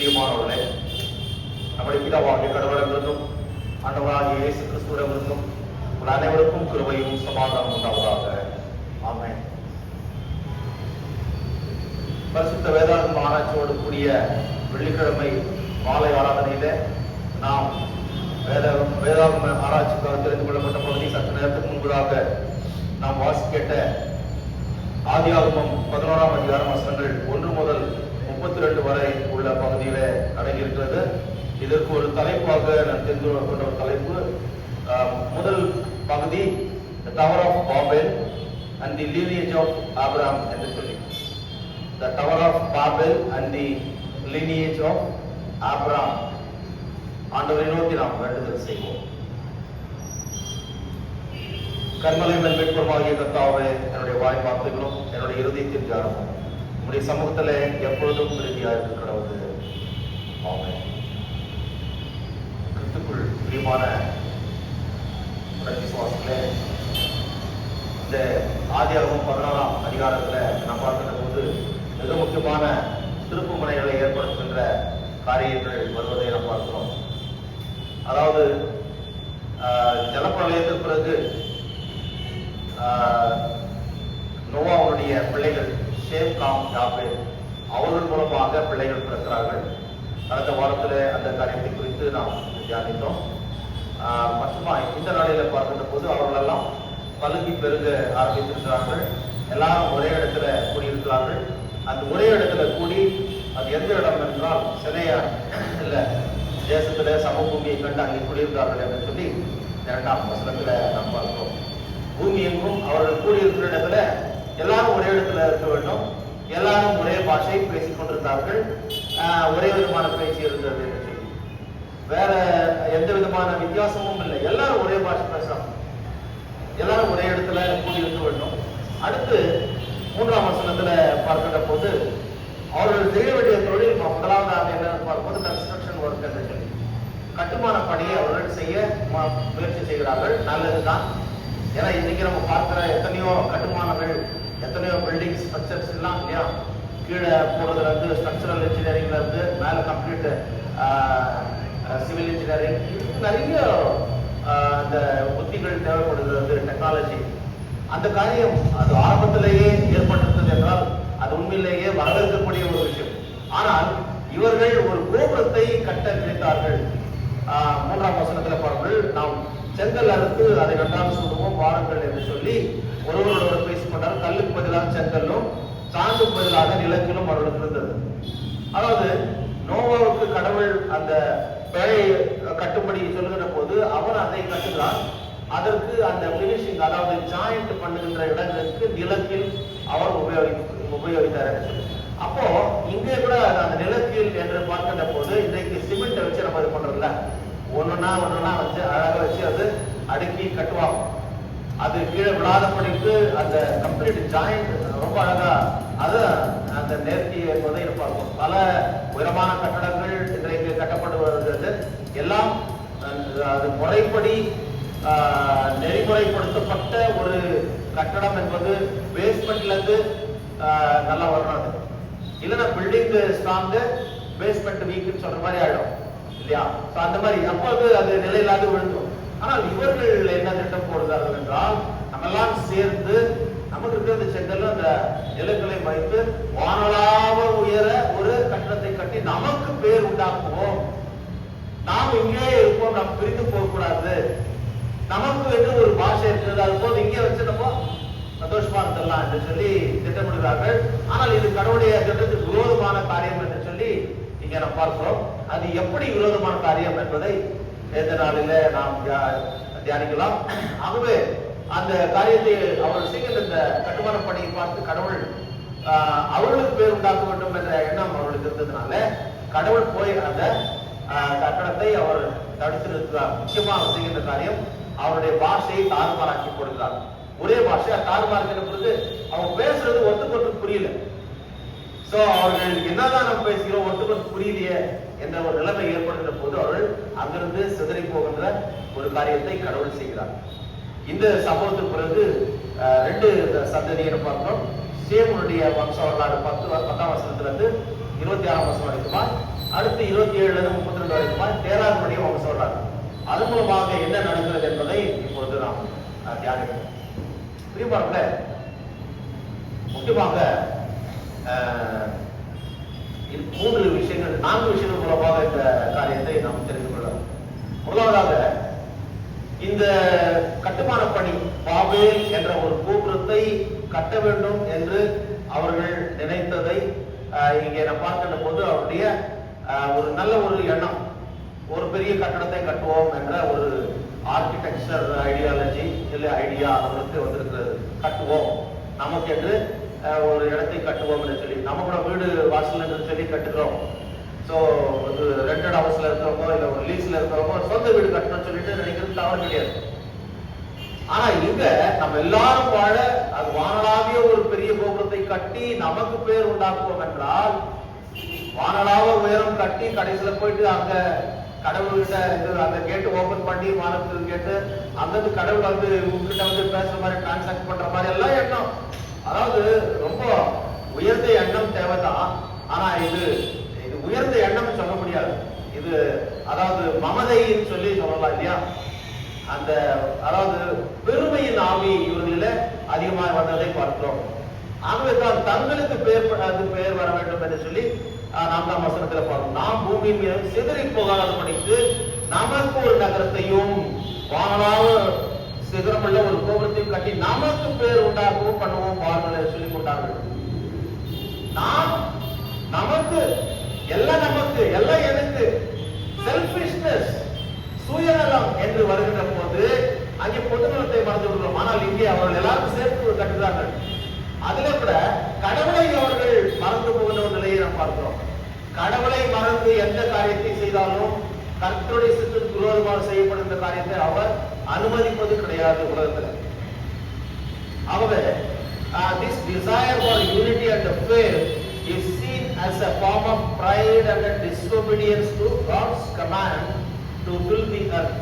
பிரியமானவர்களே, நம்முடைய பிதாவாகிய கடவுளிடமிருந்தும் ஆண்டவராகிய இயேசு கிறிஸ்துவிடமிருந்தும் உங்கள் அனைவருக்கும் கிருபையும் சமாதானம் உண்டாவதாக. ஆமென். பரிசுத்த வேதாகம ஆராய்ச்சியோடு கூடிய வெள்ளிக்கிழமை மாலை ஆராதனையில நாம் வேதாகம ஆராய்ச்சிக்காக தெரிந்து கொள்ளப்பட்ட பகுதி சற்று நேரத்துக்கு முன்பதாக நாம் வாசிக்கேட்ட ஆதியாகமம் 11ஆம் அதிகாரம் வசனங்கள் 1 முதல் 32 வரை உள்ள பகுதியில அடங்கியிருக்கிறது. இதற்கு ஒரு தலைப்பாக நான் தெரிந்து கொண்ட ஒரு தலைப்பு, முதல் பகுதி The Tower of Babel and the Lineage of Abraham என்று சொல்லி, The Tower of Babel and the Lineage of Abraham. ஆண்டவரை நோக்கி நாம் வேண்டுதல் செய்வோம். கர்மலை மேல் மீட்புமாகிய கர்த்தாவே, என்னுடைய வாய் வார்த்தைகளும் என்னுடைய இருதயத்தின் தியானமும் உங்களுடைய சமூகத்திலே எப்பொழுதும் பிரதியாக இருக்க கடவுது. ஆமென். கிறிஸ்துக்குள் பிரியமான விசுவாசத்திலே, இந்த ஆதியாகமம் 16ஆம் அதிகாரத்துல நாம் பார்க்கின்ற போது மிக முக்கியமான திருப்பு முனைகளை ஏற்படுத்துகின்ற காரியங்கள் வருவதை நாம் பார்க்கிறோம். அதாவது ஜலப்பிரளயத்திற்கு பிறகு நோவாவுடைய பிள்ளைகள் ஷேம், காம், யாபேத் அவர்கள் மூலமாக பிள்ளைகள் பிறக்கிறார்கள். கடந்த வாரத்தில் அந்த காரியத்தை குறித்து நாம் தியானித்தோம். மற்றமா இந்த நாளில பார்க்கின்ற போது அவர்களெல்லாம் பழுகி பெருக ஆரம்பித்திருக்கிறார்கள். எல்லாரும் ஒரே இடத்துல கூடியிருக்கிறார்கள். அந்த ஒரே இடத்துல கூடி, அது எந்த இடம் என்றால் சிலையா இல்ல தேசத்துல சமபூமியை கண்டு அங்கே கூடியிருக்கிறார்கள் என்று சொல்லி 2ஆம் வசனத்துல நாம் பார்க்கிறோம். பூமி எங்கும் அவர்கள் கூடியிருக்கிற இடத்துல எல்லாரும் ஒரே இடத்துல இருக்க வேண்டும். எல்லாரும் ஒரே பாஷை பேசிக் கொண்டிருந்தார்கள். ஒரே விதமான பேச்சு இருந்தது என்று சொல்லி, வேற எந்த விதமான வித்தியாசமும் இல்லை. எல்லாரும் ஒரே பாஷை பேசுறாங்க. எல்லாரும் ஒரே இடத்துல கூடியிருக்க வேண்டும். அடுத்து 3ஆம் வசனத்துல பார்க்கின்ற போது அவர்கள் செய்ய வேண்டிய தொழில் முதலாவதாக என்ன பார்க்கும்போது கன்ஸ்ட்ரக்ஷன் ஒர்க் என்று சொல்லி கட்டுமான பணியை அவர்கள் செய்ய முயற்சி செய்கிறார்கள். நல்லதுதான். ஏன்னா இன்னைக்கு நம்ம பார்க்கிற எத்தனையோ கட்டுமானங்கள், எத்தனையோ பில்டிங் ஸ்ட்ரக்சர்ஸ் எல்லாம் இல்லையா, கீழே போறதுல இருந்து ஸ்ட்ரக்சரல் இன்ஜினியரிங்ல இருந்து மேல கம்ப்ளீட் சிவில் இன்ஜினியரிங், நிறைய அந்த புத்திகள் தேவைப்படுகிறது, டெக்னாலஜி. அந்த காரியம் அது ஆரம்பத்திலேயே ஏற்பட்டிருந்தது என்றால் அது உண்மையிலேயே வரவேற்கக்கூடிய ஒரு விஷயம். ஆனால் இவர்கள் ஒரு கோபுரத்தை கட்ட நினைத்தார்கள். 3ஆம் வசனத்துல பாருங்கள், நாம் செங்கல் அறுத்து அதை நன்றாக சுடுவோம் வாருங்கள் என்று சொல்லி ஒருவரோடு பேசிக்கொண்டார். கல்லுக்கு பதிலாக செங்கல்லும் சாந்துக்கு பதிலாக நிலத்திலும் அவர்களுக்கு இருந்தது. அதாவது நோவாவுக்கு கடவுள் அந்த பிழை கட்டுப்படி சொல்லுகிற போது அவர் அதை கட்டுகிறார். அதற்கு அந்த பினிஷிங், அதாவது ஜாயிண்ட் பண்ணுகின்ற இடங்களுக்கு நிலத்தில் அவர் உபயோகித்தார். அப்போ இங்கே கூட அந்த நிலத்தில் என்று பார்க்கின்ற போது இன்றைக்கு சிமெண்ட் வச்சு நம்ம இது பண்றோம்ல, ஒண்ணுன்னா வச்சு அழகா வச்சு அது அடுக்கி கட்டுவாங்க. அது கீழே விழாதபடிக்கு அந்த கம்ப்ளீட் ஜாயிண்ட் ரொம்ப அழகா அது அந்த நேர்த்தி என்பதை இருப்பாங்க. பல உயரமான கட்டடங்கள் இன்றைக்கு கட்டப்பட்டு வருகிறது. எல்லாம் அது முறைப்படி நெறிமுறைப்படுத்தப்பட்ட ஒரு கட்டடம் என்பது பேஸ்மெண்ட்ல இருந்து நல்லா வரணும். இல்லைன்னா பில்டிங் ஸ்ட்ராங், பேஸ்மெண்ட் வீக்குன்னு சொல்ற மாதிரி ஆயிடும் இல்லையா? அந்த மாதிரி அப்போது அது நிலையில்லாது விழுந்துடும். ஆனால் இவர்கள் என்ன திட்டம் போடுகிறார்கள் என்றால், நம்மெல்லாம் சேர்ந்து நமக்கு இருக்கிற செங்கல் அந்த நிலங்களை வைத்து வானளாவ உயர ஒரு கட்டடத்தை கட்டி நமக்கு பேர் உண்டாக்குவோம். நாம் இங்கே இருப்போம், நாம் பிரிந்து போகக்கூடாது. நமக்கு என்று ஒரு பாஷை இருக்கிறது, அது போது இங்கே வச்சு நம்ம சந்தோஷமா இருந்தலாம் என்று சொல்லி திட்டமிடுகிறார்கள். ஆனால் இது கடவுளுடைய திட்டத்துக்கு விரோதமான காரியம் என்று சொல்லி இங்க நாம் பார்க்கிறோம். அது எப்படி விரோதமான காரியம் என்பதை இந்த நாளில நாம் தியானிக்கலாம். ஆகவே அந்த காரியத்தை அவர்கள் செய்கின்ற இந்த கட்டுமான பணியை பார்த்து கடவுள் அவர்களுக்கு பேர் உண்டாக்க வேண்டும் என்ற எண்ணம் அவர்களுக்கு இருந்ததுனால கடவுள் போய் அந்த கட்டடத்தை அவர் தடுத்து நிறுத்துகிறார். முக்கியமா அவர் செய்கின்ற காரியம் அவருடைய பாஷையை தாறுமாறாக்கி கொடுக்கிறார். ஒரே பாஷை தாறுமாறுகிற பொழுது அவங்க பேசுறது ஒத்துக்கொண்டு புரியல. சோ அவர்கள் என்னதான் நம்ம பேசுகிறோம், ஒத்துக்கொண்டு புரியலையே என்ற ஒரு நிலைமை ஏற்படுகிற போது அவர்கள் அங்கிருந்து சிதறி போகின்ற ஒரு காரியத்தை கடவுள் செய்கிறார். இந்த சம்பவத்துக்கு பிறகு 2 சந்ததியை பார்க்கிறோம். சேமுடைய வம்ச வரலாறு 10ஆம் வசனத்துல இருந்து 26ஆம் வசனம் வரைக்குமா, அடுத்து 27ல இருந்து 32 வரைக்குமா தேராதபடியே அவங்க சொல்றாங்க. அது மூலமாக என்ன நடக்கிறது என்பதை இப்பொழுது நாம் தியானிக்கிறோம். பிரியமானவர்களே, முக்கியமாக 4 விஷயங்கள் மூலமாக இந்த காரியத்தை நாம் தெரிந்து கொள்ளலாம். முதலாவதாக, இந்த கட்டுமான பணி பாபேல் என்ற ஒரு கோபுரத்தை கட்ட வேண்டும் என்று அவர்கள் நினைத்ததை இங்கே நாம் பார்க்கின்ற போது அவருடைய ஒரு நல்ல ஒரு எண்ணம், ஒரு பெரிய கட்டடத்தை கட்டுவோம் என்ற ஒரு ஆர்கிடெக்சர் ஐடியாலஜி இல்லை ஐடியா அவர்களுக்கு வந்திருக்கிறது. கட்டுவோம், நமக்கு என்று ஒரு இடத்தை கட்டுவோம் என்று சொல்லி, நம்ம கூட வீடு வாசல் என்று சொல்லி கட்டுகிறோம். ஸோ இது ரெண்டட் ஹவுஸ்ல இருக்கிறவங்க இல்லை ஒரு லீஸ்ல இருக்கிறவங்க சொந்த வீடு கட்டணும்னு சொல்லிட்டு நினைக்கிறது தவறு கிடையாது. ஆனா இங்க நம்ம எல்லாரும் வாழ அது வானளாவிய ஒரு பெரிய கோபுரத்தை கட்டி நமக்கு பேர் உண்டாக்குவோம் என்றால், வானளாவ உயரம் கட்டி கடைசியில போயிட்டு அங்க கடவுள்கிட்ட அந்த கேட்டு ஓபன் பண்ணி வானத்துக்கு கேட்டு அங்கிருந்து கடவுள் வந்து உங்ககிட்ட வந்து பேசுற மாதிரி டிரான்சாக்ட் பண்ற மாதிரி எல்லாம் எண்ணம். அதாவது ரொம்ப உயர்ந்த எண்ணம் தேவைதான். ஆனா இது உயர்ந்த எண்ணம் சொல்ல முடியாது. இது அதாவது மமதைன்னு சொல்லி சொல்லலாம் இல்லையா? அந்த அதாவது பெருமையின் ஆவி இவர்களில அதிகமாக வந்ததை பார்க்கிறோம். ஆகவே தான் தங்களுக்கு பெயர் வர வேண்டும் என்று சொல்லி 4ஆம் வசனத்துல பார்க்கிறோம். நாம் பூமியின் மீது சிதறி போகாதபடிக்கு நமக்கு ஒரு நகரத்தையும் வானளாவ சிகரமுள்ள ஒரு கோபுரத்தையும் கட்டி நமக்கு பேர் உண்டாகவும் பண்ணுவோம் வாருங்கள் சொல்லி கொண்டார்கள். நாம் நமக்கு எல்லாம் எனக்கு செல்ஃபிஷ்னஸ், சுயநலம் என்று வருகின்ற போது அங்கே பொதுநலத்தை மறந்து விடுகிறோம். ஆனால் இங்கே அவர்கள் எல்லாரும் சேர்த்து கட்டுகிறார்கள். அதுல கூட கடவுளை அவர்கள் மறந்து போகின்ற ஒரு நிலையை நாம் பார்க்கிறோம். கடவுளை மறந்து எந்த காரியத்தை செய்தாலும் கர்த்தருடைய சித்தத்துக்கு விரோதமாக செய்யப்படுகின்ற காரியத்தை அவர் அனுமதிப்பது கிடையாது உலகத்தில். ஆகவே this desire for unity and faith is seen as a form of pride and a disobedience to God's command to fill the earth.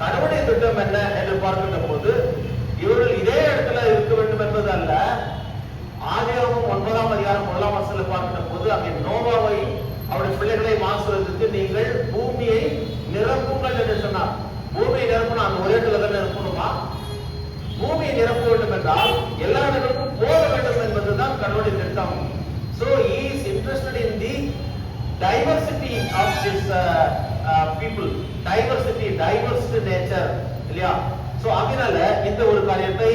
கடவுளுடைய திட்டம் என்ன என்று பார்க்கின்ற போது இவர்கள் இதே இடத்துல இருக்க வேண்டும் என்பது அல்ல. ஆதியாகமம் 9ஆம் அதிகாரம் 1ஆம் வசனத்தில் பார்க்கின்ற போது அங்கே நோவாவை அவருடைய பிள்ளைகளை ஆசீர்வதித்து நீங்கள் பூமியை நிரப்புங்கள் என்று சொன்னார். பூமியை நிரப்பணும், அந்த ஒரே இடத்துல தானே இருக்கணுமா? பூமியை நிரப்ப வேண்டும் என்றால் எல்லா இடங்களுக்கும் போக வேண்டும் என்பதுதான் கடவுளுடைய திட்டம். So he is interested in the diversity of this people, diverse nature இல்லையா? சோ அதனால இந்த ஒரு காரியத்தை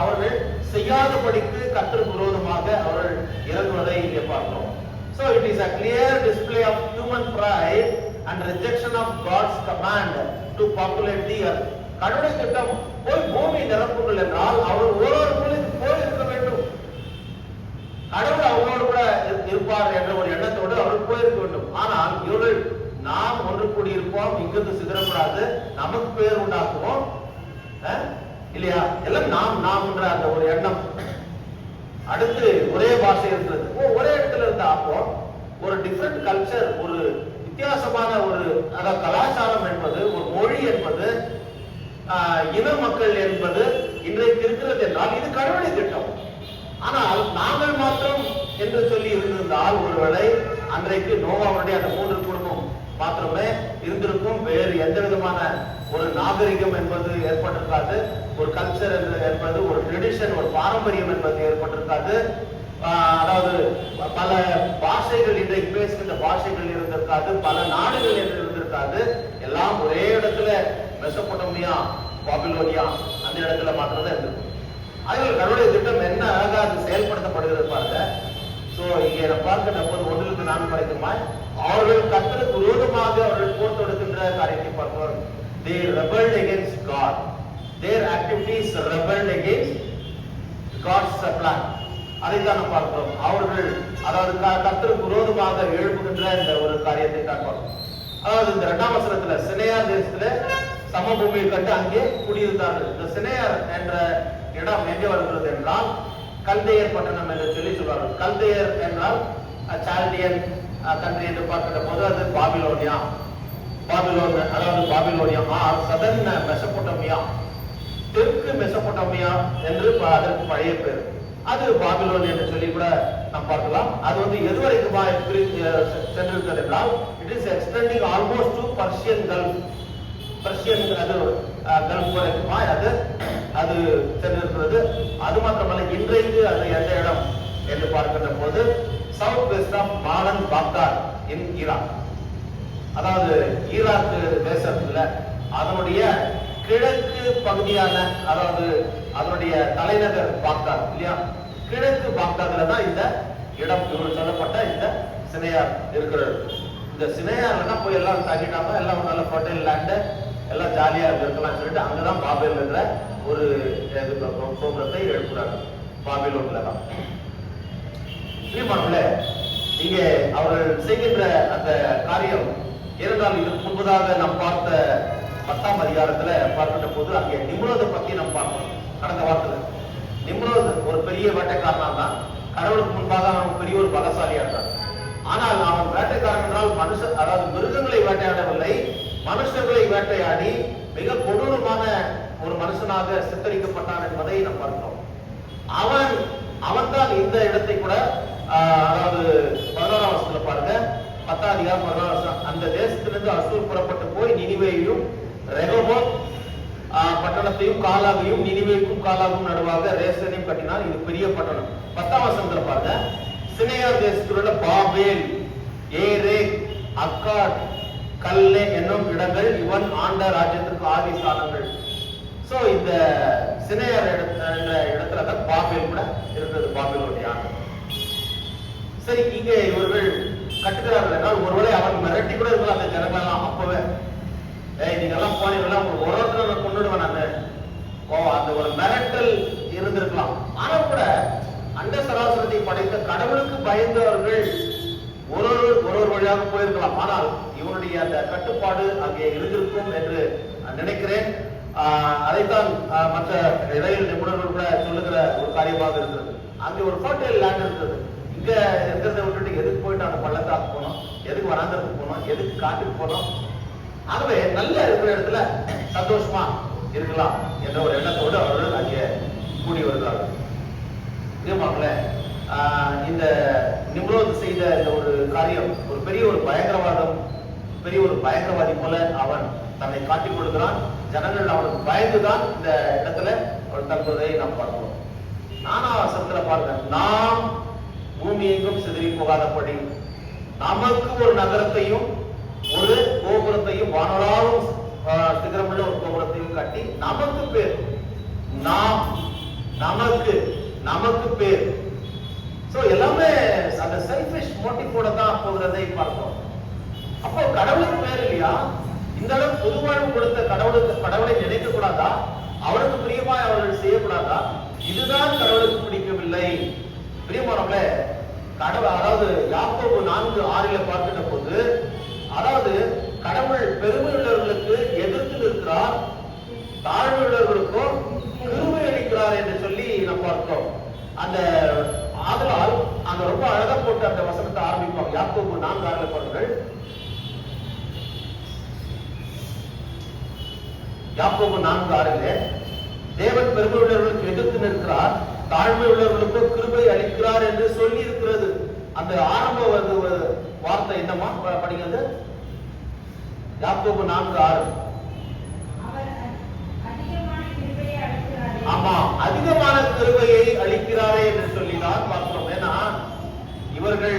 அவர்கள் செய்யாதபடிக்கு கர்த்தருக்கு விரோதமாக அவர்கள் இறங்குவதை இங்கே பார்க்கிறோம். So it is a clear display of human pride and rejection of God's command to populate the earth. கடவுளுடைய திட்டம் போய் பூமி நிரப்புங்கள் என்றால் அவர் ஒவ்வொரு மூலைக்கு போய் இருக்க வேண்டும். கடவுள் அவங்களோடு கூட இருப்பார் என்ற ஒரு எண்ணத்தோடு அவர்கள் போயிருக்க வேண்டும். ஆனால் இவர்கள் நாம் ஒன்று கூடி இருப்போம், இங்கிருந்து சிதறப்படாது, நமக்கு பேர் உண்டாக்குவோம் இல்லையா? எல்லாம் நாம் என்ற அந்த ஒரு எண்ணம். அடுத்து ஒரே பாஷை இருக்கிறது, ஒரே இடத்துல இருந்த அப்போ ஒரு டிஃபரெண்ட் கல்ச்சர், ஒரு வித்தியாசமான ஒரு அதாவது கலாச்சாரம் என்பது, ஒரு மொழி என்பது, இன மக்கள் என்பது இன்றைக்கு இருக்கிறது என்றால் இது கடவுளுடைய திட்டம். ஆனால் நாங்கள் மாத்திரம் என்று சொல்லி இருந்திருந்தால் ஒருவேளை அன்றைக்கு நோவாவுடைய அந்த 3 குடும்பம் மாத்திரமே இருந்திருக்கும். வேறு எந்த விதமான ஒரு நாகரிகம் என்பது ஏற்பட்டிருக்காது, ஒரு கல்ச்சர் என்பது, ஒரு ட்ரெடிஷன், ஒரு பாரம்பரியம் என்பது ஏற்பட்டிருக்காது. அதாவது பல பாஷைகள் இன்றைக்கு பேசுகின்ற பாஷைகள் இருந்திருக்காது, பல நாடுகள் என்று இருந்திருக்காது. எல்லாம் ஒரே இடத்துல மெசொப்பொட்டேமியா, பாபிலோனியா அந்த இடத்துல மாத்திரம் இருந்திருக்கும். அதனால கடவுளுடைய திட்டம் என்ன அழகா அது செயல்படுத்தப்படுகிறது பாருங்க. சோ இங்கே நம்ம பார்க்கின்ற போது 1-4 வரைக்குமாய் அவர்கள் கர்த்தருக்கு விரோதமாக அவர்கள் போர் தொடுக்கின்ற காரியத்தை பார்க்கிறோம். They rebelled against God. Their activities rebelled against God's plan. அதைத்தான் நாம் பார்க்கிறோம். அவர்கள் அதாவது கர்த்தருக்கு விரோதமாக எழுப்புகின்ற இந்த ஒரு காரியத்தை தான் பார்க்கிறோம். அதாவது இந்த 2ஆம் வசனத்துல சினேயார் தேசத்துல சமபூமியை கண்டு அங்கே குடியிருந்தார்கள். இந்த சினேயார் என்ற இடம் எங்கே வருகிறது என்றால் கல்தேயர் பட்டணம் என்று சொல்லி சொல்வார்கள். கல்தேயர் என்றால் சால்டியன் கண்ட்ரி என்று பார்க்கின்ற போது அது பாபிலோனியா, அதாவது பாபிலோனியா சதர்ன் மெசொப்பொட்டேமியா, தெற்கு மெசொப்பொட்டேமியா என்று அதற்கு பழைய பேர். அது பாபிலோன் என்று சொல்லி கூட நாம் பார்க்கலாம். அது வந்து எதுவரைக்குமா சென்றிருக்கிறது என்றால் it is extending almost to Persian gulf. Persian அது கல்ஃப் வரைக்குமா அது சென்றிருக்கிறது. அது மாத்திரமல்ல, இன்றைக்கு அது எந்த இடம் என்று பார்க்கின்ற போது south west of modern Baghdad in Iraq. அதாவது ஈராக் தேசத்துல அதனுடைய கிழக்கு பகுதியான, அதாவது அதனுடைய தலைநகர் பாக்தாத் இல்லையா, கிழக்கு பாக்தாத்ல தான் இந்த இடம் சொல்லப்பட்ட இந்த சினையார் இருக்கிறது. இந்த சினையார்னா போய் எல்லாம் தங்கிட்டாங்க, எல்லாம் நல்ல ஃபர்டைல் லேண்டு, எல்லாம் ஜாலியா இருக்கலாம் சொல்லிட்டு அங்கதான் பாபேல் என்ற ஒரு கோபுரத்தை எழுப்புறாங்க. பாபிலோன்ல தான். இங்கே அவர்கள் செய்கின்ற அந்த காரியம் ஏனென்றால் இதற்கு முன்பதாக நாம் பார்த்த 10ஆம் அதிகாரத்துல பார்க்கின்ற போது அங்கே நிம்ரோதை பத்தி நாம் பார்க்கணும். கடந்த வாரத்துல நிம்ரோத் ஒரு பெரிய வேட்டைக்காரனா தான், கடவுளுக்கு முன்பாக அவன் பெரிய ஒரு பலசாலியா இருந்தான். ஆனால் அவன் வேட்டைக்காரன் என்றால் மனுஷன், அதாவது மிருகங்களை வேட்டையாடவில்லை, மனுஷர்களை வேட்டையாடி மிக கொடூரமான ஒரு மனுஷனாக சித்தரிக்கப்பட்டான் என்பதை நாம் பார்க்கிறோம். அவன் தான் இந்த இடத்தை கூட, அதாவது 11ஆம் வசனத்துல பாருங்க, 10ஆம் அதிகாரம் 11ஆம் வசனம், அந்த தேசத்திலிருந்து அசூர் புறப்பட்டு போய் நினிவேயையும் ரெகோபோத் பட்டணத்தையும் காலாவையும், நினிவேக்கும் காலாவும் நடுவாக ரேசனையும் கட்டினார். இது பெரிய பட்டணம். 10ஆம் வசனத்துல பாருங்க, சினையார் தேசத்தில் உள்ள பாபேல், ஏரேக், அக்காட், கல்லே என்னும் இடங்கள் இவன் ஆண்ட ராஜ்யத்திற்கு ஆதி ஸ்தானங்கள். சோ இந்த சினையார் என்ற இடத்துல தான் பாபேல் கூட இருக்கிறது, பாபேலுடைய ஆண்டு. சரி, இங்க இவர்கள் கட்டுகிறார்கள் என்றால் ஒருவேளை அவன் மிரட்டி கூட இருக்கலாம் அந்த ஜனங்களெல்லாம். அப்பவே நீங்க எல்லாம் போனீங்கன்னா ஒரு ஒருத்தர் கொண்டுடுவேன் நான், அந்த ஒரு மிரட்டல் இருந்திருக்கலாம். ஆனா கூட அந்த சராசரத்தை படைத்த கடவுளுக்கு பயந்தவர்கள் ஒரு வழியாக போயிருக்கலாம். ஆனால் இவனுடைய அந்த கட்டுப்பாடு அங்கே இருந்திருக்கும் என்று நினைக்கிறேன். அதைத்தான் மற்ற இடையில் நிபுணர்கள் கூட சொல்லுகிற ஒரு காரியமாக இருக்கிறது. அங்கே ஒரு ஃபர்டைல் லேண்ட் இருக்கிறது. இங்க இருக்கிறத விட்டுட்டு எதுக்கு போயிட்டு அந்த பள்ளத்தாக்கு போனோம், எதுக்கு வராந்தத்துக்கு போனோம், எதுக்கு காட்டுக்கு போனோம்? ஆகவே நல்ல இருக்கிற இடத்துல சந்தோஷமா இருக்கலாம் என்ற ஒரு எண்ணத்தோடு அவர்கள் அங்கே கூடி வருகிறார்கள். இந்த நிம்ரோத் செய்த இந்த ஒரு காரியம் ஒரு பெரிய ஒரு பயங்கரவாதம், பெரிய ஒரு பயங்கரவாதி போல அவன் தன்னை காட்டிக் கொடுக்கிறான். ஜனங்கள் அவனுக்கு பயந்துதான் இந்த இடத்துல அவன் தற்போதை நாம் பார்க்கிறோம். 4ஆம் வசனத்துல பாருங்க, நாம் பூமி எங்கும் சிதறி போகாதபடி நமக்கு ஒரு நகரத்தையும் ஒரு கோபுரத்தையும் வானளாவும் சிகரமுள்ள ஒரு கோபுரத்தையும் கட்டி நமக்கு பேர், நாம் நமக்கு பேர். சோ எல்லாமே அந்த செல்ஃபிஷ் மோட்டிவோட தான் போகிறதை பார்க்கிறோம். அப்போ கடவுளுக்கு பேர் இல்லையா? இந்த அளவு பொதுவாழ்வு கொடுத்த கடவுளை நினைக்க கூடாதா? அவருக்கு பிரியமாய் அவர்கள் செய்யக்கூடாதா? இதுதான் கடவுளுக்கு பிடிக்கவில்லை. பிரியமானவர்களே, கடவுள், அதாவது யாக்கோபு 4:6 பார்க்கின்ற போது, அதாவது கடவுள் பெருமை உள்ளவர்களுக்கு எதிர்த்து நிற்கிறார், தாழ்மை உள்ளவர்களுக்கும் கிருபை அளிக்கிறார் என்று சொல்லி நாம் பார்க்கிறோம். அந்த ஆதலால் அங்க ரொம்ப அழகா போட்டு அந்த வசனத்தை ஆரம்பிப்போம். யாக்கோபு 4:6 பாருங்கள். யாக்கோபு 4:6 தேவன் பெருமை உள்ளவர்களுக்கு எதிர்த்து நிற்கிறார், தாழ்மை உள்ளவர்களுக்கு கிருபை அளிக்கிறார் என்று சொல்லி இருக்கிறது. அந்த ஆரம்ப வார்த்தை என்னமா படிக்கிறது? யாக்கோபு 4:6. ஆமா, அதிகமான கிருபையை அளிக்கிறாரே என்று சொல்லிதான் பார்க்கிறோம். ஏன்னா இவர்கள்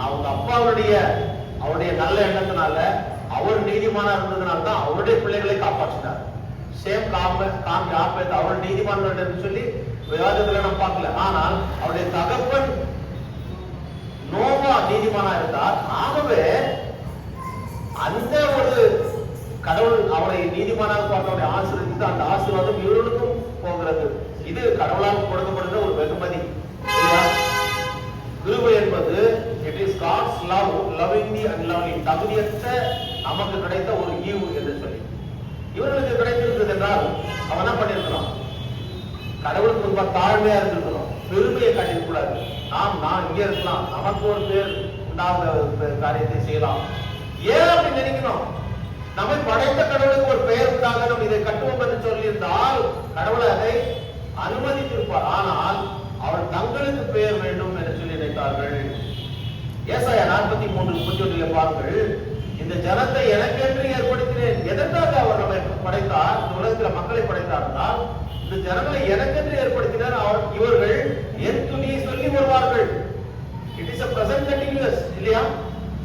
அவங்க அப்பாவுடைய நல்ல எண்ணத்தினால, அவர் நீதிமானா இருந்ததுனால தான் அவருடைய பிள்ளைகளை காப்பாற்றினார். சேம் காம் யாப்பேத் அவர் நீதிமான்கள் என்று சொல்லி விவாதத்துல நம்ம பார்க்கல. ஆனால் அவருடைய தகப்பன் நோவா நீதிமானா இருந்தார். ஆகவே அந்த ஒரு கடவுள் அவரை நீதிமானாக பார்த்தவருடைய ஆசீர்வதித்து அந்த ஆசீர்வாதம் இவர்களுக்கும் போகிறது. இது கடவுளால் கொடுக்கப்படுகிற ஒரு வெகுமதி. கிருபை என்பது it is God's love, loving the unlovely, தகுதியற்ற நமக்கு கிடைத்த ஒரு ஈவு என்று சொல்லி இவர்களுக்கு கிடைத்திருக்கிறது என்றால் அவன் என்ன பண்ணிருக்கலாம்? கடவுளுக்கு ரொம்ப தாழ்மையா இருந்திருக்கணும், பெருமையை காட்டிக்க கூடாது. நான் இங்கே இருக்கலாம், நமக்கு ஒரு பேர் உண்டாத காரியத்தை செய்யலாம். ஏன் அப்படி நினைக்கணும்? நம்மை படைத்த கடவுளுக்கு ஒரு பெயர் உண்டாகணும், இதை கட்டுவோம் என்று சொல்லியிருந்தால் கடவுளை அதை அனுமதித்திருப்பார். ஆனால் அவர் தங்களுக்கு பெயர் வேண்டும் என்று சொல்லி நினைத்தார்கள். ஏசாயா 43:31 பாருங்கள், இந்த ஜனத்தை எனக்கென்று ஏற்படுத்தினேன். எதற்காக அவர் நம்மை படைத்தார்? இந்த உலகத்தில் மக்களை படைத்தார் என்றால், இந்த ஜனங்களை எனக்கென்று ஏற்படுத்தினார். இவர்கள் என் துதியை சொல்லி வருவார்கள். It is a present continuous, இல்லையா?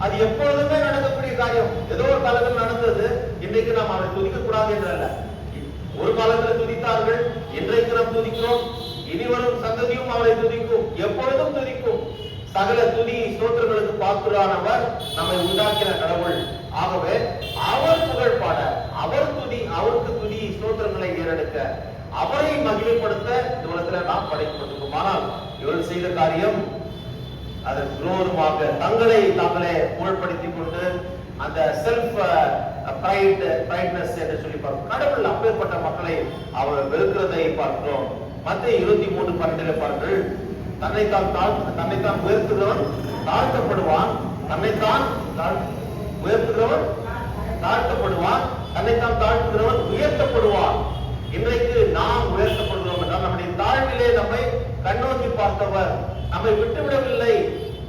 அது எப்பொழுதுமே நடக்கக்கூடிய காரியம். ஏதோ ஒரு காலத்தில் நடந்தது, இன்றைக்கு நாம் அவரை துதிக்க கூடாது என்றல்ல. ஒரு காலத்தில் துதித்தார்கள், இன்றைக்கு நாம் துதிக்கிறோம். இனி வரும் சந்ததியும் அவரை துதிக்கும், எப்பொழுதும் துதிக்கும். சகல துதி ஸ்தோத்திரங்களுக்கு பாத்திரமானவர் நம்மை உண்டாக்கின கடவுள். ஆகவே அவர் புகழ் பாட, அவர் துதி, அவருக்கு துதி ஸ்தோத்திரங்களை ஏறெடுக்க, அவரை மகிமைப்படுத்த இந்த உலகத்துல நாம் படைக்கப்பட்டிருக்கோம். ஆனால் இவர்கள் செய்த காரியம் அதற்கு விரோதமாக தங்களை தாங்களே புகழ்படுத்திக் கொண்டு அந்த செல்ஃப் பிரைட்னஸ் என்று சொல்லி பார்க்கிறோம். கடவுள் அப்பேற்பட்ட மக்களை அவர் வெறுக்கிறதை பார்க்கிறோம். மத்தேயு 23:12 பாருங்கள், தன்னைத்தான் உயர்த்துகிறவன் தாழ்த்தப்படுவான், தன்னைத்தான் உயர்த்துகிறவன் தாழ்த்தப்படுவான், தன்னைத்தான் தாழ்த்துகிறவன் உயர்த்தப்படுவான். இன்றைக்கு நாம் உயர்த்தப்படுகிறோம் என்றால் நம்முடைய தாழ்விலே நம்மை கண்ணோக்கி பார்த்தவர் நம்மை விட்டுவிடவில்லை,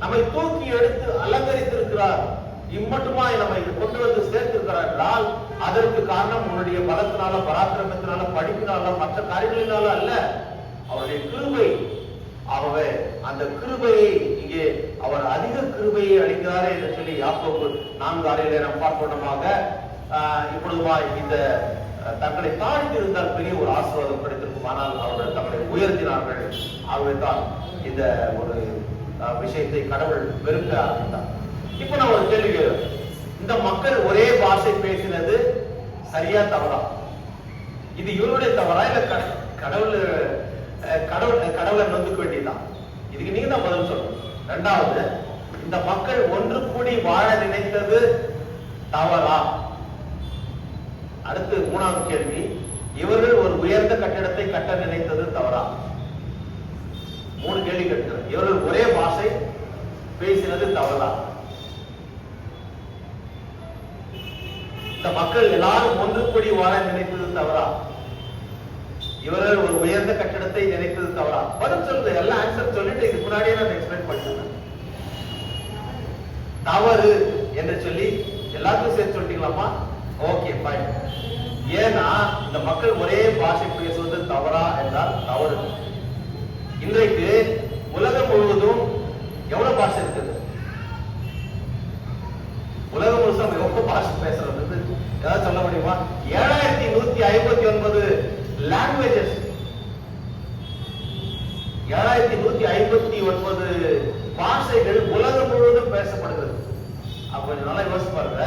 நம்மை தூக்கி எடுத்து அலங்கரித்திருக்கிறார். இம்மட்டுமாய் நம்மை கொண்டு வந்து சேர்த்திருக்கிறார் என்றால் அதற்கு காரணம் உன்னுடைய பலத்தினால, பராக்கிரமத்தினால, படிப்பினால, மற்ற காரியங்களினால அல்ல, அவருடைய கிருபை. ஆகவே அந்த கிருபையை இங்கே அவர் அதிக கிருபையை அளிக்கிறாரே என்று சொல்லி யாக்கோபு 4:6 நாம் பார்ப்போமாக இப்பொழுதுமாய் இந்த தங்களை தாழ்த்தி இருந்தால் பெரிய ஒரு ஆசீர்வாதம் கிடைத்திருக்கும். ஆனால் அவர்கள் தங்களை உயர்த்தினார்கள். ஆகவே தான் இந்த ஒரு விஷயத்தை கடவுள் வெறுக்க ஆரம்பித்தார். இப்ப நான் ஒரு கேள்வி கேட்கிறேன், இந்த மக்கள் ஒரே பாஷை பேசினது சரியா தவறா? இது இவருடைய தவறா இல்ல கடவுளை நொந்துக்க வேண்டியதான்? இதுக்கு நீங்க தான் பதில் சொல்லணும். இரண்டாவது, இந்த மக்கள் ஒன்று கூடி வாழ நினைத்தது தவறா? அடுத்து மூணாவது கேள்வி, இவர்கள் ஒரு உயர்ந்த கட்டிடத்தை கட்ட நினைத்தது தவறா? 3 கேள்வி கேட்கிறேன். இவர்கள் ஒரே பாஷை பேசினது தவறா? இந்த மக்கள் எல்லாரும் ஒன்று கூடி வாழ நினைத்தது தவறா? இவர்கள் ஒரு உயர்ந்த கட்டிடத்தை நினைத்தது தவறா? பதில் சொல்லுங்க. எல்லாம் ஆன்சர் சொல்லிட்டு இதுக்கு முன்னாடியே நான் எக்ஸ்பிளைன் பண்ணிட்டேன். தவறு என்று சொல்லி எல்லாத்தையும் சேர்த்து சொல்லிட்டீங்களாமா? Okay, fine. ஏன்னா இந்த மக்கள் ஒரே பாஷை பேசுவது தவறா என்றால் தவறு. இன்றைக்கு உலகம் முழுவதும் எவ்வளவு பாஷை இருக்குது? உலகம் முழுசும் எவ்வளவு பாஷை பேசுறது ஏதாவது சொல்ல முடியுமா? 7159 லாங்குவேஜஸ், 7159 பாஷைகள் உலகம் முழுவதும் பேசப்படுகிறது. அப்ப கொஞ்சம் நல்லா யோசிச்சு பாருங்க.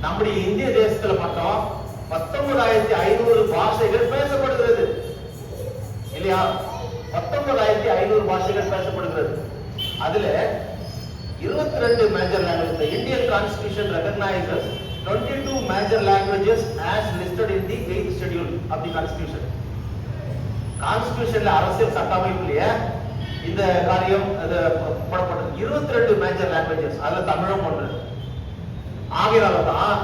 நம்முடைய இந்திய தேசத்துல மட்டும் 19,500 பாஷைகள் பேசப்படுகிறது, இல்லையா? 19,500 பாஷைகள் பேசப்படுகிறது. அதுல 22 major language. The Indian Constitution recognizes 22 major languages as listed in the 8th schedule of the Constitution. கான்ஸ்டிடியூஷன்ல அரசியல் சட்டமைப்பிலேயே இந்த காரியம் போடப்பட்டது. 22 மேஜர் லாங்குவேஜஸ், அதுல தமிழும் ஒன்று. ஆகையால்தான்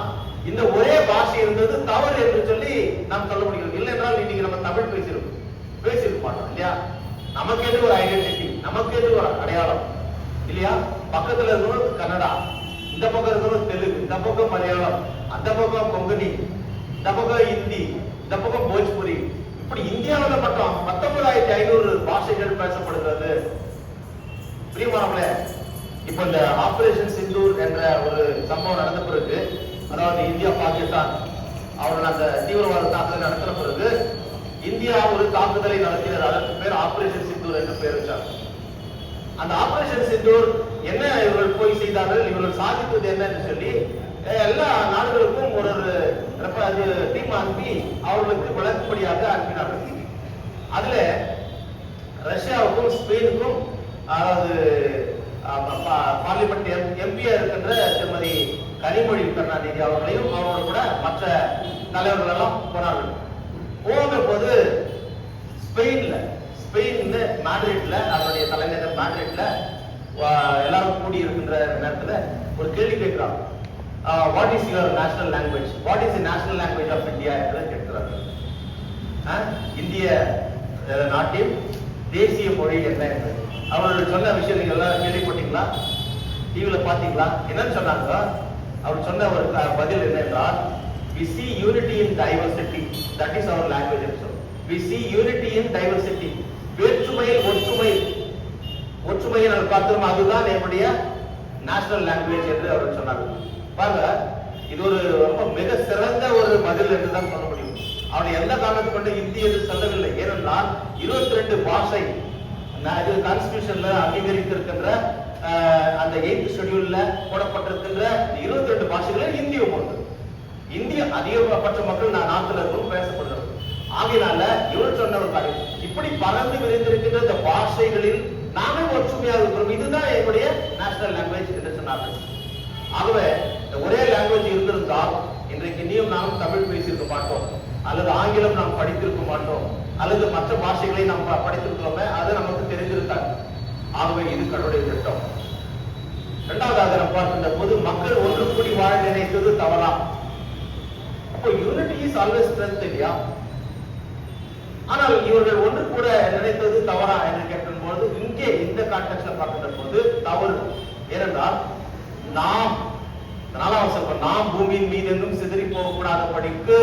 இந்த ஒரே பாஷை இருந்தது தவறு என்று சொல்லி நாம் சொல்ல முடியும். இல்லை என்றால் இன்னைக்கு நம்ம தமிழ் பேசியிருக்க மாட்டோம், இல்லையா? நமக்கு எது ஒரு ஐடென்டிட்டி, நமக்கு எது ஒரு அடையாளம், இல்லையா? பக்கத்துல இருக்கிறது கன்னடா, இந்த பக்கம் இருக்கிறது தெலுங்கு, இந்த பக்கம் மலையாளம், அந்த பக்கம் கொங்கணி, இந்த பக்கம் ஹிந்தி, இந்த பக்கம் போஜ்புரி. இப்படி இந்தியாவில் மட்டும் 19,500 பாஷைகள் பேசப்படுகிறது. பிரியமானவர்களே, இப்ப இந்த ஆபரேஷன் சிந்தூர் என்ற ஒரு சம்பவம் நடந்த பிறகு, அதாவது இந்தியா பாகிஸ்தான் அவர்கள் அந்த தீவிரவாத தாக்குதலை நடத்தின பிறகு இந்தியா ஒரு தாக்குதலை நடத்தினர். அதற்கு பேர் ஆபரேஷன் சிந்தூர் என்று பெயர் வச்சார். அந்த ஆபரேஷன் சிந்தூர் என்ன இவர்கள் போய் செய்தார்கள், இவர்கள் சாதித்தது என்ன என்று சொல்லி எல்லா நாடுகளுக்கும் ஒரு டீம் அனுப்பி அவர்களுக்கு விளக்கும்படியாக அனுப்பினார்கள். அதுல ரஷ்யாவுக்கும் ஸ்பெயினுக்கும், அதாவது பார்லிமெண்ட் எம்பியா இருக்கின்ற திருமதி கனிமொழி கருணாநிதி அவர்களையும் அவரோட கூட மற்ற தலைவர்கள் எல்லாம் போனார்கள். போன போது ஸ்பெயின் மேட்ரிட்ல, அதனுடைய தலைநகர் மேட்ரிட்ல எல்லாரும் கூடி இருக்கின்ற நேரத்துல ஒரு கேள்வி கேட்கிறாங்க. What is your national language, what is the national language of India என்று கேட்கிறார்கள். இந்திய நாட்டின் தேசிய மொழி என்ன என்று அவர்கள் சொன்ன விஷயம் நீங்க எல்லாம் கேள்விப்பட்டீங்களா? டிவியில பாத்தீங்களா? என்னன்னு சொன்னாங்க? அவர் சொன்ன ஒரு பதில் என்ன என்றால், we see unity in diversity, that is our language also. We see unity in diversity. வேற்றுமையில் ஒற்றுமை, ஒற்றுமையை நாம் பார்த்தோம், அதுதான் நம்முடைய நேஷனல் லாங்குவேஜ் என்று அவர் சொன்னார். பாருங்க, இது ஒரு ரொம்ப மிக சிறந்த ஒரு பதில் என்று தான் சொல்ல முடியும். அவருடைய எந்த காரணத்தை கொண்டு ஹிந்தி என்று சொல்லவில்லை. ஏனென்றால் 22 பாஷை கான்ஸ்டிடியூஷன்ல அங்கீகரித்திருக்கின்ற அந்த 8th ஷெட்யூல்ல போடப்பட்டிருக்கின்ற 22 பாஷைகளில் ஹிந்தியும் ஒன்று. இந்தி அதிகபட்ச மக்கள் நாட்டில் இருக்கும் பேசப்படுகிறது. ஆகையினால இவர் சொன்ன ஒரு காரியம், இப்படி பறந்து விரிந்திருக்கின்ற இந்த பாஷைகளில் நாமே ஒற்றுமையாக இருக்கிறோம், இதுதான் என்னுடைய நேஷனல் லாங்குவேஜ் என்று சொன்னார்கள். ஆகவே இந்த ஒரே லாங்குவேஜ் இருந்திருந்தால் இன்றைக்கு நீயும் நானும் தமிழ் பேசியிருக்க மாட்டோம், அல்லது ஆங்கிலம் நாம் படித்திருக்க மாட்டோம், அல்லது மற்ற பாஷைகளை நாம் படித்திருக்கிறோமே, அது நமக்கு தெரிந்திருக்காது. ஆகவே இது கடவுளுடைய திட்டம். இரண்டாவதாக நாம் பார்க்கின்ற போது, மக்கள் ஒன்று கூடி வாழ நினைத்தது தவறா? அப்போ யூனிட்டி இஸ் ஆல்வேஸ் ஸ்ட்ரென்த் இல்லையா? ஆனால் இவர்கள் ஒன்று கூட நினைத்தது தவறா என்று கேட்கும்போது, இங்கே இந்த கான்டெக்ஸ்ட்ல பார்க்கின்ற போது தவறு. ஏனென்றால் நாம் நாம் பூமியின் மீது என்றும் சிதறி போகக்கூடாத படிக்கு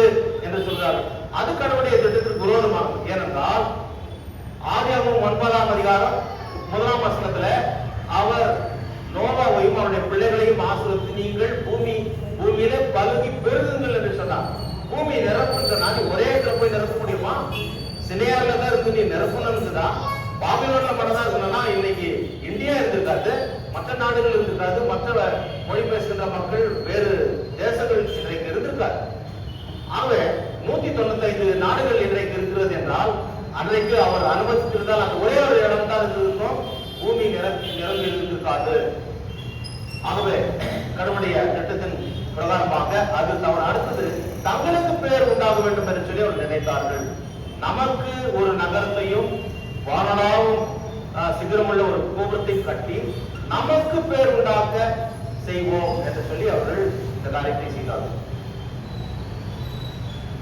என்று சொல்றாரு. அது கடவுளுடைய திட்டத்திற்கு விரோதமாகும். ஏனென்றால் ஆதியாகமம் 9ஆம் அதிகாரம் 1ஆம் வசனத்துல அவர் நோவாவையும் அவருடைய பிள்ளைகளையும் ஆசீர்வதித்து, நீங்கள் பூமியிலே பலுகி பெருகுங்கள் என்று சொன்னார். பூமி நிரப்புன்னா ஒரே இடத்துல போய் நிரப்ப முடியுமா? சினையாரில் தான் இருந்து நீ நிரப்பணும்னுதான், பாபிலோன்ல மட்டும் தான் இருக்கணும்னா இன்னைக்கு இந்தியா இருந்திருக்காது, மற்ற நாடுகள் இருந்திருக்காது, மற்ற மொழி பேசுகின்ற மக்கள் வேறு தேசங்கள் இன்றைக்கு இருந்திருக்காது. ஆகவே 195 நாடுகள் இன்றைக்கு இருக்கிறது என்றால், அன்றைக்கு அவர் அனுமதித்திருந்தால் அந்த ஒரே ஒரு இடம் தான் இருந்திருக்கும், பூமி நிரம்பி இருந்திருக்காது. ஆகவே கடவுளுடைய திட்டத்தின் பிரகாரமாக அது தவறு. அடுத்தது, தங்களுக்கு பெயர் உண்டாக வேண்டும் என்று சொல்லி அவர் நினைத்தார்கள். நமக்கு ஒரு நகரத்தையும் வானளாவும் சிகரமுள்ள ஒரு கோபுரத்தை கட்டி நமக்கு பெயர் உண்டாக்க செய்வோம் என்று சொல்லி அவர்கள் இந்த காரியத்தை செய்தார்கள்.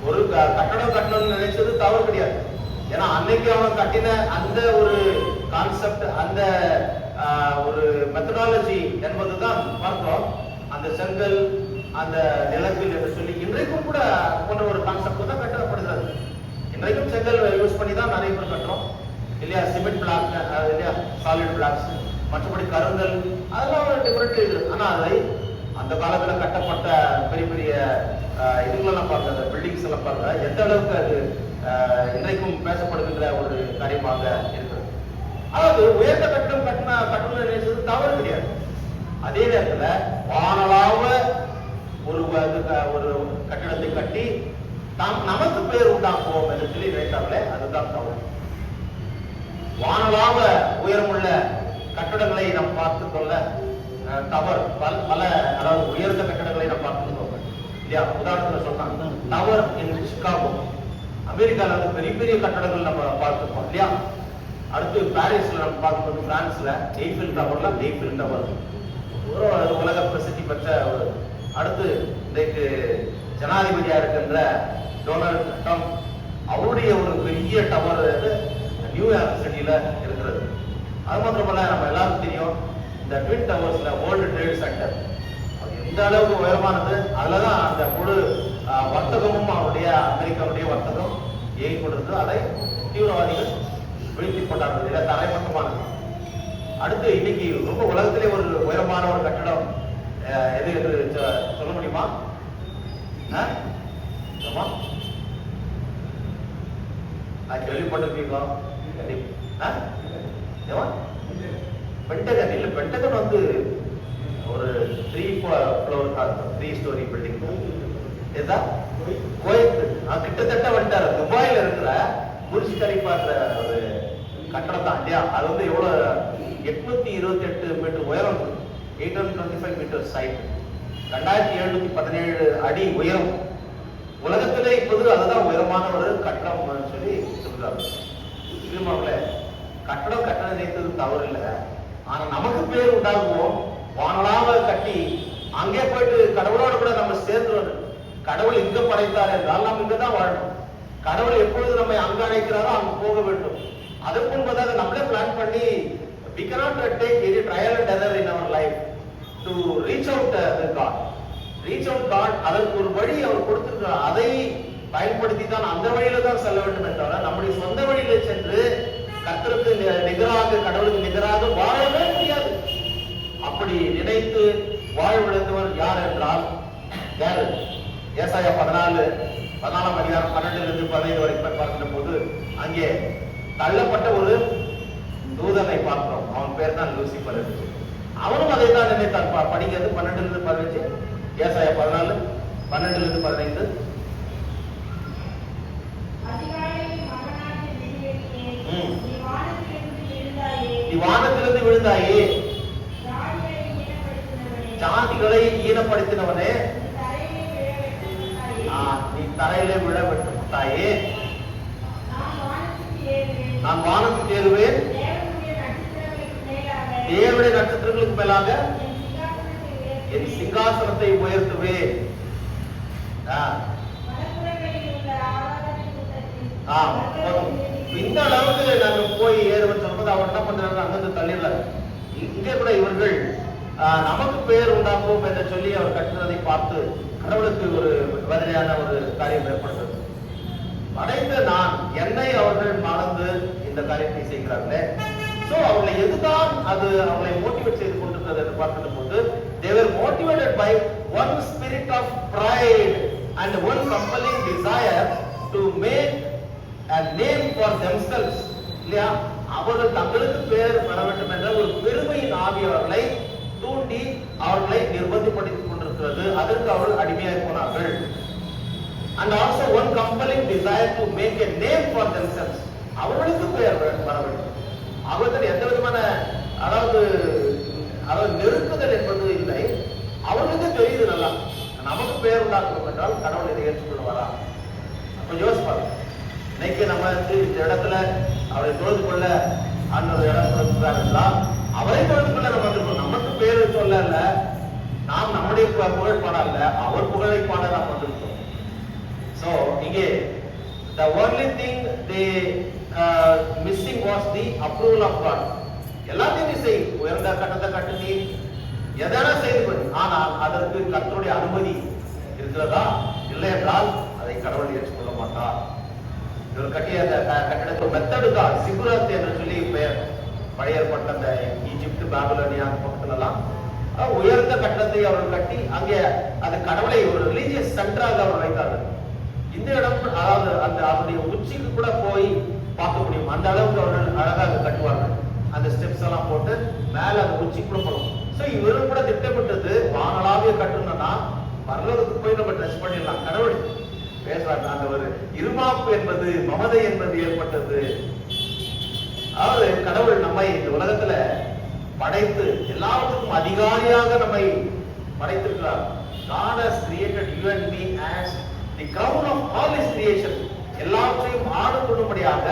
ஒரு கட்டடம் கட்டணும்னு நினைச்சது தவறு கிடையாது. ஏன்னா அன்னைக்கு அவன் கட்டின அந்த ஒரு கான்செப்ட், அந்த ஒரு மெத்தடாலஜி என்பதுதான் பார்த்தோம். அந்த செங்கல், அந்த நிலத்தில் என்று சொல்லி இன்றைக்கும் கூட போன்ற ஒரு கான்செப்ட் தான் கட்டப்படுகிறது. இன்றைக்கும் செங்கல் யூஸ் பண்ணி தான் நிறைய பேர் கட்டுறோம் இல்லையா? சிமெண்ட் பிளாக் இல்லையா, சாலிட் பிளாக்ஸ், மற்றபடி கருங்கல், அதெல்லாம் ஒரு டிஃபரெண்ட் இது. ஆனா அதை அந்த காலத்துல கட்டப்பட்ட பெரிய பெரிய இதுகளெல்லாம் பாருங்க, பில்டிங்ஸ் எல்லாம் பாருங்க, எந்த அளவுக்கு அது இன்றைக்கும் பேசப்படுகின்ற ஒரு காரியமாக இருக்கிறது. அதாவது உயர்ந்த கட்டடம் கட்டணம் நினைச்சது தவறு கிடையாது. அதே நேரத்துல வானளாவ ஒரு கட்டடத்தை கட்டி நமக்கு பெயர் உண்டாக்குவோம் என்று சொல்லி நினைத்தார்களே, அதுதான் தவறு. வானளாவ உயரமுள்ள கட்டடங்களை நாம் பார்த்து கொள்ள டவர், பல அதாவது உயர்ந்த கட்டடங்களை நாம் பார்த்து கொள்ள இல்லையா? உதாரணத்துல சொன்னாங்க டவர் இன் சிகாகோ, அமெரிக்கால வந்து பெரிய பெரிய கட்டடங்கள் நம்ம பார்த்துருப்போம் இல்லையா? அடுத்து பாரிஸ்ல நம்ம பார்க்கும்போது, பிரான்ஸ்ல எய்ஃபில் டவர் ஒரு உலக பிரசித்தி பெற்ற ஒரு. அடுத்து இன்றைக்கு ஜனாதிபதியா இருக்கின்ற டொனால்ட் ட்ரம்ப், அவருடைய ஒரு பெரிய டவர் நியூயார்க் சிட்டியில இருக்கிறது. அது மாத்திரமல்ல, நம்ம எல்லாரும் தெரியும் இந்த ட்வின் டவர்ஸ்ல வேர்ல்டு ட்ரேட் சென்டர், அது எந்த அளவுக்கு உயரமானது. அதுலதான் அந்த முழு வர்த்தகமும் அவருடைய அமெரிக்காவுடைய வர்த்தகம் இயங்கி கொண்டிருந்தது. அதை தீவிரவாதிகள் வீழ்த்தி போட்டார்கள், தரைமட்டமானது. அடுத்து இன்னைக்கு ரொம்ப உலகத்திலே ஒரு உயரமான ஒரு கட்டடம் எது என்று சொல்ல முடியுமா? கேள்விப்பட்டிருக்கீங்க? பென்டகன் இல்ல, பென்டகன் வந்து ஒரு 3 ஸ்டோரி பில்டிங். கிட்டத்தட்ட வந்துட்டாரு. துபாயில இருக்கிற புர்ஜ் கலிஃபான்ற ஒரு கட்டடம் தான் இல்லையா? அது வந்து எவ்வளவு 828 மீட்டர் உயரம், 825 மீட்டர் சைட், 2717 அடி உயரம். உலகத்திலே இப்போது அதுதான் உயரமான ஒரு கட்டடம் சொல்லி சொல்றாங்க. கட்டடம் கட்ட நினைத்தது தவறு இல்லை. ஆனா நமக்கு பேர் உண்டாகுவோம், வானலாக கட்டி அங்கே போயிட்டு கடவுளோட கூட நம்ம சேர்ந்து, கடவுள் இங்க படைத்தார் என்றால் நாம் இங்கதான் வாழணும். கடவுள் எப்பொழுது நம்மை அங்க அழைக்கிறாரோ அங்கு போக வேண்டும். அதுக்கு முன்பதாக நம்மளே பிளான் பண்ணி we cannot take any trial and error in our life to reach out with God. Reach out God, அதற்கு ஒரு வழி அவர் கொடுத்திருக்கிறார். அதை பயன்படுத்தி தான் அந்த வழியில தான் செல்ல வேண்டும் என்றால் நம்முடைய சொந்த வழியில சென்று கர்த்தருக்கு நிகராக கடவுளுக்கு நிகராக வாழவே முடியாது. அப்படி நினைத்து வாழ்விழந்தவர் யார் என்றால் யாரு? ஏசாயா 14ஆம் அதிகாரம் 12 15 வரைக்கும் பார்க்கின்ற போது அங்கே தள்ளப்பட்ட ஒரு தூதனை பார்க்கிறோம். அவன் பேர் தான் லூசிபர். அவனும் அதை தான் நினைத்தான். படிக்கிறது 12 15, ஏசாயா 14 12 15. நீ வானத்திலிருந்து விழுந்தாயே, ஜாதிகளை ஈனப்படுத்தினவனே, நீ தரையிலே விழ விட்டாயே, நான் வானத்துக்கு ஏறுவேன், தேவனுடைய நட்சத்திரங்களுக்கு மேலாக என் சிங்காசனத்தை உயர்த்துவேன். இந்த அளவுக்கு நாங்க போய் ஏறுவேன் சொல்லும்போது அவர் என்ன பண்றாரு, அங்கிருந்து தள்ளிடுறாரு. இங்கே கூட இவர்கள் நமக்கு பெயர் உண்டாக்குவோம் என்று சொல்லி அவர் கட்டுறதை பார்த்து கடவுளுக்கு ஒரு வேதனையான ஒரு காரியம் ஏற்படுகிறது. அடைந்த நான் என்னை அவர்கள் மறந்து இந்த காரியத்தை செய்கிறார்களே. சோ அவர்களை எதுதான் அது அவர்களை மோட்டிவேட் செய்து கொண்டிருக்கிறது என்று பார்க்கிற போது they were motivated by one spirit of pride and one compelling desire to make a name for themselves. இல்லையா? அவர்கள் தங்களுக்கு பெயர் பெற வேண்டும் என்ற ஒரு பெருமையின் ஆவி அவர்களை தூண்டி அவர்களை நிர்பந்தப்படுத்திக் கொண்டிருக்கிறது. அதற்கு அவர்கள் அடிமையாக போனார்கள். And also one compelling desire to make a name for themselves. அவர்களுக்கு பெயர் வர வேண்டும். அவர்கள் எந்த விதமான அதாவது நெருக்குதல் என்பது இல்லை. அவர்களுக்கு தெரியுது நல்லா நமக்கு பெயர் உண்டாக்கணும் என்றால் கடவுள் இதை ஏற்றுக்கொள்வாரா? அப்ப யோசிப்பாரு. இன்னைக்கு நம்ம இந்த இடத்துல அவரை தொழுது கொள்ள ஆண்டவர் இடம் கொடுக்கிறார் என்றால் அவரை தொழுது கொள்ள நம்ம வந்திருக்கோம். நமக்கு பேரு சொல்லல, நாம் நம்முடைய புகழ் பாடல்ல, அவர் புகழை பாட நாம் வந்திருக்கோம். So இங்கே the only thing they missing was the approval of God. எல்லாத்தையும் நீ செய், உயர்ந்த கட்டத்தை கட்டு, நீ எதனா செய்து, ஆனால் அதற்கு கர்த்தருடைய அனுமதி இருக்கிறதா? இல்லை என்றால் அதை கடவுள் ஏற்றுக்கொள்ள மாட்டார். இவர் கட்டிய அந்த கட்டடத்தை மெத்தடுகா சிகுரத் என்று சொல்லி பெயர். பழைய ஏற்பட்ட அந்த ஈஜிப்ட் பாபிலோனியா பக்கத்துல எல்லாம் உயர்ந்த கட்டடத்தை அவர்கள் கட்டி அங்கே அந்த கடவுளை ஒரு ரிலீஜியஸ் சென்டராக அவர் வைத்தார்கள். இந்த இடம் அதாவது அந்த அவருடைய உச்சிக்கு கூட போய் பார்க்க முடியும். அந்த அளவுக்கு அவர்கள் அழகாக கட்டுவார்கள். அந்த ஸ்டெப்ஸ் எல்லாம் போட்டு மேல அந்த உச்சி கூட போடும். சோ இவரும் கூட திட்டமிட்டது வானளாவிய கட்டணும்னா பரலோகத்துக்கு போய் நம்ம ட்ரெஸ் பண்ணிடலாம். கடவுள் பேசுறாங்க. அந்த ஒரு இருமாப்பு என்பது மமதை என்பது ஏற்பட்டது. அதாவது கடவுள் நம்மை இந்த உலகத்துல படைத்து எல்லாவற்றுக்கும் அதிகாரியாக நம்மை படைத்திருக்கிறார். God has created you and me as the crown of all his creation. எல்லாவற்றையும் ஆண்டு கொள்ளும்படியாக,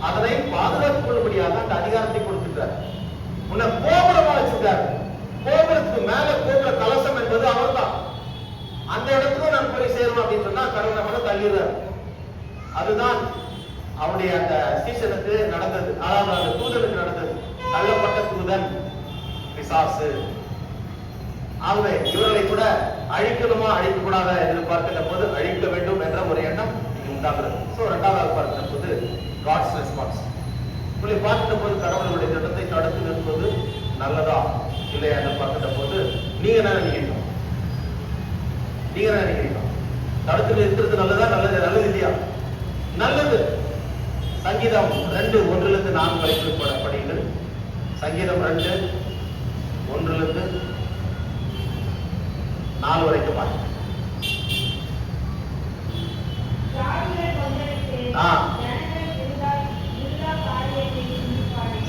அதனை பாதுகாத்துக் கொள்ளும்படியாக அந்த அதிகாரத்தை கொடுத்திருக்கிறார். உன்னை கோபுரமா வச்சிருக்காரு. கோபுரத்துக்கு மேல கோபுர கலசம் என்பது அவர் தான். அந்த இடத்துக்கு நான் போய் சேரணும் அப்படின்னு சொன்னா கடவுள் நம்மள தள்ளிடுறார். அதுதான் அவனுடைய அந்த சீசனுக்கு நடந்தது. அதாவது அந்த தூதனுக்கு நடந்தது. தள்ளப்பட்ட தூதன் பிசாசு. ஆகவே இவர்களை கூட அழிக்கணுமா அழிக்க கூடாத என்று பார்க்கின்ற போது அழிக்க வேண்டும் என்ற ஒரு எண்ணம் இங்கு உண்டாகிறது. சோ இரண்டாவது பார்க்கின்ற போது காட்ஸ் ரெஸ்பான்ஸ். இப்படி பார்க்கின்ற போது கடவுளுடைய திட்டத்தை தடுத்து நிறுத்துவது நல்லதா இல்லையா என்று பார்க்கின்ற போது நீங்க என்ன நினைக்கிறீங்க? நீங்க என்ன நினைக்கிறீங்க? தடுத்து நிறுத்துறது நல்லதா? நல்லது இல்லையா? நல்லது. சங்கீதம் 2:1-4 வரைக்கும் படிங்கள். சங்கீதம் 2:1-4 வரைக்கும் பாருங்க.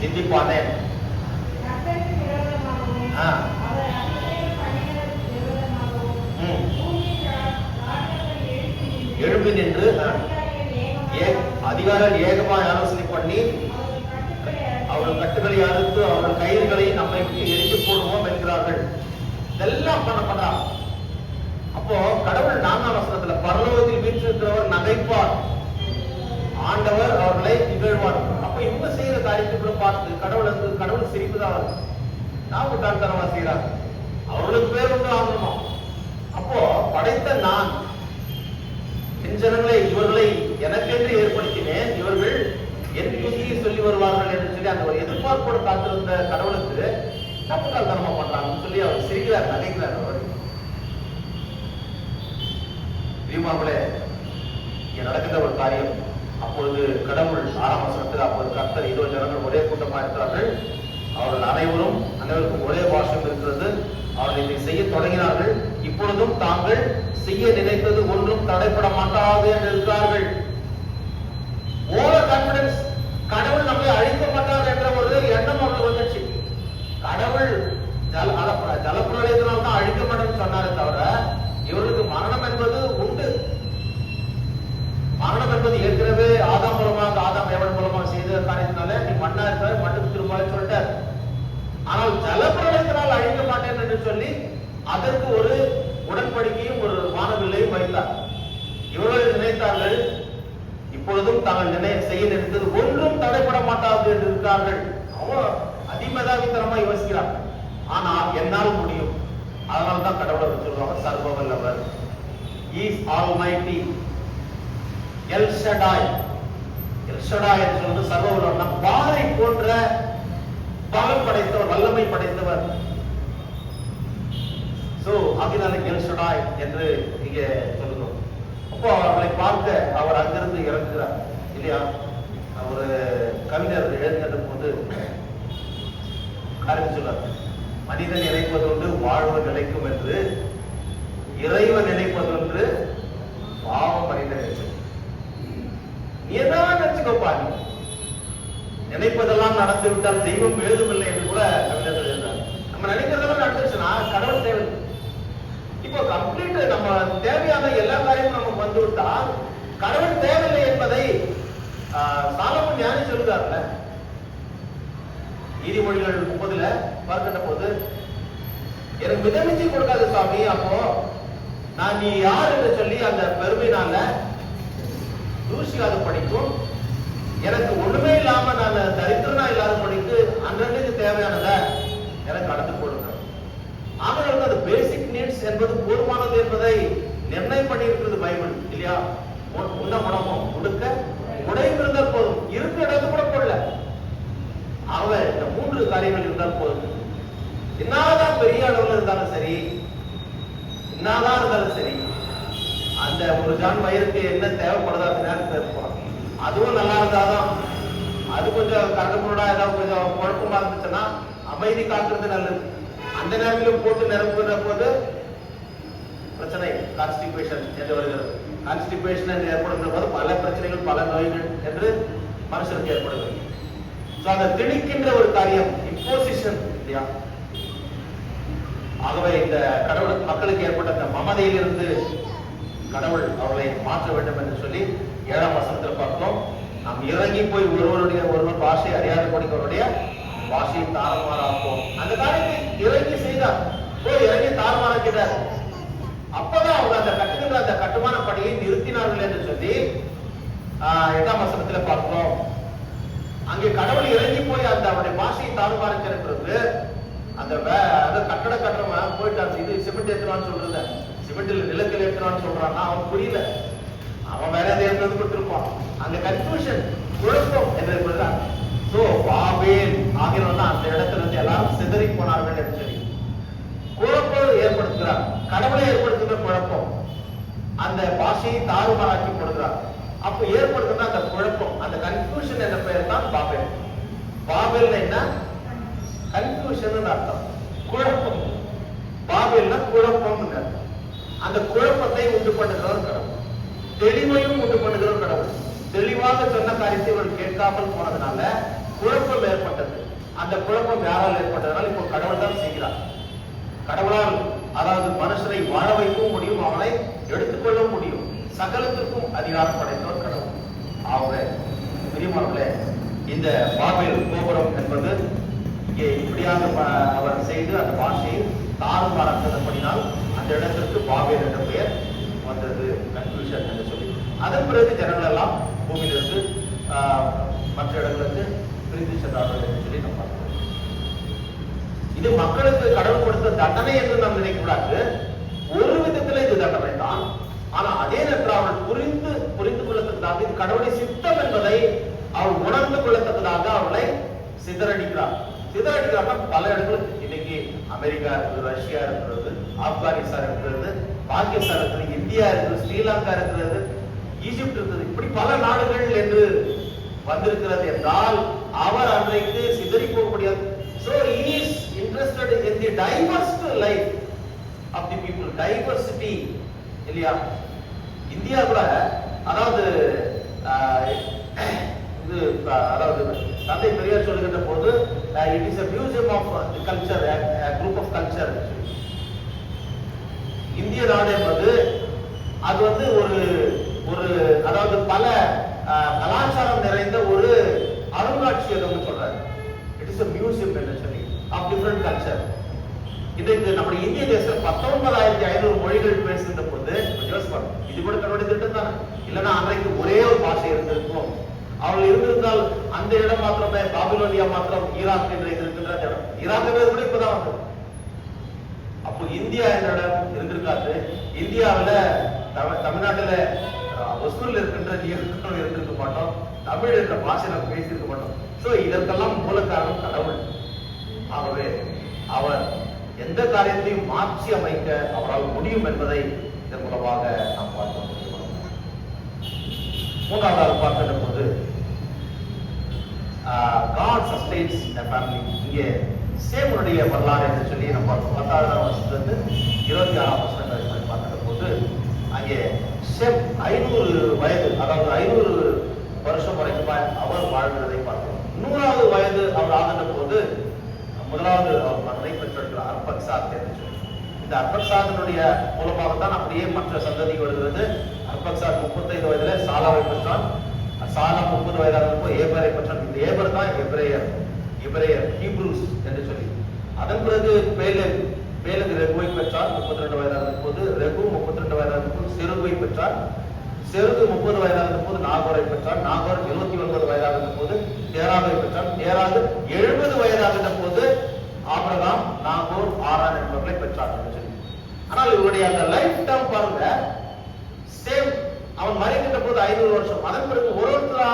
சிந்திப்பானே. எழும்பி நின்று அதிகாரம் ஏகமாக ஆலோசனை பண்ணி அவர்கள் கட்டுகளை அறுத்து அவர்கள் கயிறுகளை நம்மை விட்டு எரிந்து போடுவோம் என்கிறார்கள். இதெல்லாம் பண்ண அப்போ கடவுள் 4ஆம் வசனத்துல பரலோகத்தில் வீற்றிருக்கிறவர் நகைப்பார், ஆண்டவர் அவர்களை இகழ்வார். அப்ப இவங்க செய்யற காரியத்தை கூட பார்த்து கடவுள் சிரிப்பு தான் வருது. நான் முட்டாள்தனமா செய்யறாங்க, அவர்களுக்கு பேர் ஒன்று ஆகணுமா? அப்போ படைத்த நான் என் ஜனங்களை இவர்களை எனக்கென்று ஏற்படுத்தினேன், இவர்கள் என் துதியை சொல்லி வருவார்கள் என்று சொல்லி அந்த ஒரு எதிர்பார்ப்போடு காத்திருந்த கடவுளுக்கு முட்டாள்தனமா பண்றாங்கன்னு சொல்லி அவர் சிரிக்கிறார், நகைக்கிறார். அவர் பிரியமானவர்களே, இங்க நடக்கின்ற ஒரு காரியம். அப்பொழுது கடவுள் 6ஆம் வசனத்தில், அப்பொழுது கர்த்தர் இதோ ஜனங்கள் ஒரே கூட்டமா இருக்கிறார்கள், அவர்கள் அனைவருக்கும் ஒரே பாஷம் இருக்கிறது, அவர்கள் இதை செய்ய தொடங்கினார்கள், இப்பொழுதும் தாங்கள் செய்ய நினைத்தது ஒன்றும் தடைப்பட மாட்டாது என்று இருக்கிறார்கள். ஓவர் கான்பிடன்ஸ், கடவுள் நம்மை அழிக்க மாட்டார் என்ற ஒரு எண்ணம் அவர்களுக்கு வந்துச்சு. கடவுள் ஜலப்பிரளயத்தினால் தான் அழிக்க மாட்டேன்னு சொன்னாரே தவிர இவர்களுக்கு மரணம் என்பது உண்டு. மரணம் என்பது ஏற்கனவே ஆதாம் ஏவல் மூலமாக செய்த காரியத்தினால நீ மண்ணா இருக்க, மண்ணுக்கு திரும்ப சொல்லிட்டார். ஆனால் ஜலப்பிரளயத்தினால் அழிக்க மாட்டேன் என்று சொல்லி அதற்கு ஒரு உடன்படிக்கையும் ஒரு வானவில்லையும் வைத்தார். இவர்கள் நினைத்தார்கள், இப்பொழுதும் தாங்கள் செய்ய நினைத்தது ஒன்றும் தடைப்பட மாட்டாது என்று இருக்கிறார்கள். அவன் அதிமதாவித்தனமா யோசிக்கிறார். ஆனா என்னால் முடியும். அதனால்தான் கடவுளர் சொல்லுவாங்க, சர்வ வல்லவர், is almighty, L Shaddai. L Shaddai என்று சொல்வது சர்வ வல்லவர், பாறை போன்ற பலம் படைத்தவர், வல்லமை படைத்தவர். சோ அதனால எல் ஷடாய் என்று இங்க சொல்லுகிறோம். அப்போ அவர்களை பார்க்க அவர் அங்கிருந்து இறங்குகிறார் இல்லையா? ஒரு கவிஞர் எழுதுகின்ற போது காரியம் சொல்றார், மனிதன் நினைப்பதொன்று வாழ்வு நிலைக்கும் என்று, இறைவன் நினைப்பதொன்று பாவம் மனிதன் நினைச்சு. நீ எதாவது நினைச்சுக்கோப்பா, நினைப்பதெல்லாம் நடந்து விட்டால் தெய்வம் எழுதுமில்லை என்று கூட கவிஞர்கள் எழுதுறார். நம்ம நினைக்கிறதெல்லாம் நடந்துச்சுன்னா கடவுள் தேவை. இப்போ கம்ப்ளீட் நம்ம தேவையான எல்லா காரியமும் நமக்கு வந்து விட்டால் கடவுள் தேவையில்லை என்பதை சாலமோன் ஞானி சொல்லுகிறார்ல. நீதிமொழிகள் 30 பார்க்கின்ற போது, எனக்கு மிதமிஞ்சி கொடுக்காது சுவாமி, அப்போ நான் நீ யார் என்று சொல்லி அந்த பெருமையினால தூஷிக்காத படிக்கும், எனக்கு ஒண்ணுமே இல்லாம நான் தரித்திரனா இல்லாத படிக்கு அன்றைக்கு தேவையானத எனக்கு கடந்து கொடுக்க. ஆகவே அது பேசிக் நீட்ஸ் என்பது போதுமானது என்பதை நிர்ணயம் பண்ணி இருக்கிறது பைபிள் இல்லையா? உண்ண உணவும் உடுக்க உடையும் இருந்தால் போதும், இருக்க இடத்து கூட போடல. ஆகவே இந்த 3 காரியங்கள் இருந்தால் போதும். என்னதான் பெரிய அளவில் இருந்தாலும் சரி, என்னதான் இருந்தாலும் சரி, அந்த ஒரு ஜான் வயிறுக்கு என்ன தேவைப்படுதோ அந்த நேரத்தில் போகலாம். அதுவும் நல்லா இருந்தாதான், அது கொஞ்சம் கரடுமுரடா ஏதாவது கொஞ்சம் குழப்பமா இருந்துச்சுன்னா அமைதி காட்டுறது நல்லது. அந்த நேரத்தில் போட்டு நிரப்புகிற போது பிரச்சனை, கான்ஸ்டிபேஷன் என்று வருகிறது. கான்ஸ்டிபேஷன் என்று ஏற்படுகிற போது பல பிரச்சனைகள், பல நோய்கள் என்று மனுஷனுக்கு ஏற்படுகிறது. அந்த திணிக்கின்ற ஒரு காரியம், இம்போசிஷன் இல்லையா? ஆகவே இந்த கடவுள் மக்களுக்கு ஏற்பட்ட அந்த மமதையிலிருந்து கடவுள் அவர்களை மாற்ற வேண்டும் என்று சொல்லி 7ஆம் வசனத்தில் பார்க்கிறோம். நாம் இறங்கி போய் ஒருவர் பாஷை அறியாத படிக்கிறவருடைய பாஷையை தாறுமாறாக்கும். அந்த காரியத்தை இறங்கி செய்தார், போய் இறங்கி தாறுமாறாக்கிறார். அப்பதான் அவங்க அந்த கட்டுகின்ற அந்த கட்டுமான பணியை நிறுத்தினார்கள் என்று சொல்லி 8ஆம் வசனத்தில் பார்க்கிறோம். அங்கே கடவுள் இறங்கி போய் அந்த அவருடைய பாஷையை தாறுமாறாக்கிறது. அந்த கட்டட கட்டுறவன் போயிட்டு இது சிமெண்ட் ஏற்றுவான்னு சொல்றது, சிமெண்ட்ல நிலக்கல் ஏற்றுவான்னு சொல்றான்னா அவன் புரியல, அவன் வேற எதாவது கொடுத்திருப்பான். அந்த கன்ஃபியூஷன், குழப்பம் என்று இருக்கிறார். சோ பாபேல் ஆகியோர் அந்த இடத்துல இருந்து எல்லாரும் சிதறி போனார்கள் என்று சொல்லி குழப்பம் ஏற்படுத்துகிறார். கடவுளை ஏற்படுத்துகிற குழப்பம், அந்த பாஷையை தாறுமாறாக்கி கொடுக்கிறார். அப்ப ஏற்படுத்துகிற அந்த குழப்பம், அந்த கன்ஃபியூஷன் என்ற பெயர் தான் பாபேல். பாபேல் என்ன? கன்ஃபியூஷன் அர்த்தம், குழப்பம். பாபேல்னா குழப்பம். அந்த குழப்பத்தை உண்டு பண்ணுகிறவர் கடவுள், தெளிவையும் உண்டு பண்ணுகிறவர் கடவுள். தெளிவாக சொன்ன காரியத்தை இவர்கள் கேட்காமல் போனதுனால குழப்பம் ஏற்பட்டது. அந்த குழப்பம் யாரால் ஏற்பட்டதுனால இப்போ கடவுள் தான் செய்கிறார். கடவுளால் அதாவது மனுஷனை வாழ வைக்கவும் முடியும், அவனை எடுத்துக்கொள்ள முடியும். சகலத்திற்கும் அதிகாரம் படைத்தவர் கடவுள். ஆகவே பிரியமானவர்களே, இந்த பாபேல் கோபுரம் என்பது இங்கே இப்படியாக அவர் செய்து அந்த பாஷையை தாறுமாறாக்கினால் அந்த இடத்திற்கு பாபேல் என்ற பெயர் வந்தது, கன்ஃபியூஷன் என்று சொல்லி. அதன் பிறகு ஜனங்கள் எல்லாம் பூமியிலிருந்து மற்ற இடங்களுக்கு பிரிந்து சென்றார்கள் என்று சொல்லி நம்ம பார்க்கிறோம். இது மக்களுக்கு கடவுள் கொடுத்த தண்டனை என்று நாம் நினைக்கக்கூடாது. ஒரு விதத்தில் இது தண்டனை தான். ஆனா அதே நேரத்தில் அவர்கள் புரிந்து கொள்ளத்தக்கதாக இது கடவுளை சித்தம் என்பதை அவர் உணர்ந்து கொள்ளத்தக்கதாக அவர்களை சிதறடிக்கிறார். பல இடங்கள் இன்னைக்கு அமெரிக்கா இருக்கிறது, ரஷ்யா இருக்கிறது, ஆப்கானிஸ்தான் இருக்கிறது, பாகிஸ்தான் இருக்கிறது, இந்தியா இருக்கிறது, ஸ்ரீலங்கா இருக்கிறது, ஈஜிப்ட் இருக்கிறது, இப்படி பல நாடுகள் என்று வந்திருக்கிறது என்றால் அவர் அன்றைக்கு சிதறி போக முடியாது. So he is interested in the diverse life of the people, diversity. இல்லையா? இந்தியா கூட அதாவது அதாவது தந்தை பெரியார் சொல்லுகின்ற போது it is a museum of the culture, a group of culture. இந்திய நாடு என்பது அது வந்து ஒரு அதாவது பல கலாச்சாரம் நிறைந்த ஒரு அருங்காட்சியகம் சொல்றாரு. இட் இஸ் a museum என்று சொல்லி of different culture. இன்றைக்கு நம்முடைய இந்திய தேசம் 19,500 மொழிகள் பேசுகின்ற போது இது கூட கடவுளுடைய திட்டம் தானே? இல்லைன்னா அன்றைக்கு ஒரே ஒரு பாஷை இருந்திருக்கும். அவர்கள் இருந்திருந்தால் அந்த இடம் மாத்திரமே பாபிலோனியா மாத்திரம் ஈராக் என்று இருக்கின்ற இடம். ஈராக் கூட இப்பதான் வந்து அப்போ இந்தியா என்ற இடம் இருந்திருக்காது. இந்தியாவில தமிழ்நாட்டுல ஒசூர்ல இருக்கின்ற இருந்திருக்க மாட்டோம். தமிழ் என்ற பாஷை நம்ம பேசியிருக்க மாட்டோம். சோ இதற்கெல்லாம் மூல காரணம் கடவுள். ஆகவே அவர் எந்த காரியத்தையும் மாற்றி அமைக்க அவரால் முடியும் என்பதை இதன் மூலமாக நாம் பார்க்க முடியும். மூன்றாவது பார்க்கின்ற போது God sustains a family. இங்கே சேமுடைய வரலாறு என்று சொல்லி நம்ம பார்த்தோம். 10ஆம் வசனத்திலிருந்து 26ஆம் வசனம் வரை பார்க்கின்ற போது அங்கே சேம் 500 வயது, அதாவது 500 வருஷம் வரைக்கும் அவர் வாழ்கிறதை பார்த்தோம். 100வது வயது அவர் ஆகின்ற போது முதலாவது அவர் மகனை பெற்றிருக்கிறார், அர்பக்சாத் என்று சொல்லி. இந்த அர்பக்சாத்தினுடைய மூலமாகத்தான் அப்படியே மற்ற சந்ததி வருகிறது. அர்பக்சாத் 35 வயதுல சாலாவை பெற்றான். சாலா 30 வயதாக இருக்கும் ஏபரை பெற்றான். இந்த ஏபர் தான் எபிரேயர் ஹீப்ரூஸ் என்று சொல்லி. அதன் பிறகு பேலகு ரெகுவை பெற்றார் 32 வயதாக இருக்கும்போது. ரெகு 32 வயதாக இருக்கும்போது செருகுவை பெற்றார். செருகு 30 வயதாக இருக்கும்போது நாகோரை பெற்றார். நாகோர் 29 வயதாக இருக்கும்போது தேராகை பெற்றார். தேராகு 70 வயதாக இருந்தபோது ஆபிரகாம், நாகோர், ஆரான் என்பவர்களை பெற்றார் என்று சொல்லி. ஆனால் இவருடைய அந்த லைஃப் டைம் பாருங்க, சேம் அவன் மறைக்கின்ற போது 500 வருஷம். அதன் பிறகு ஒருத்தரா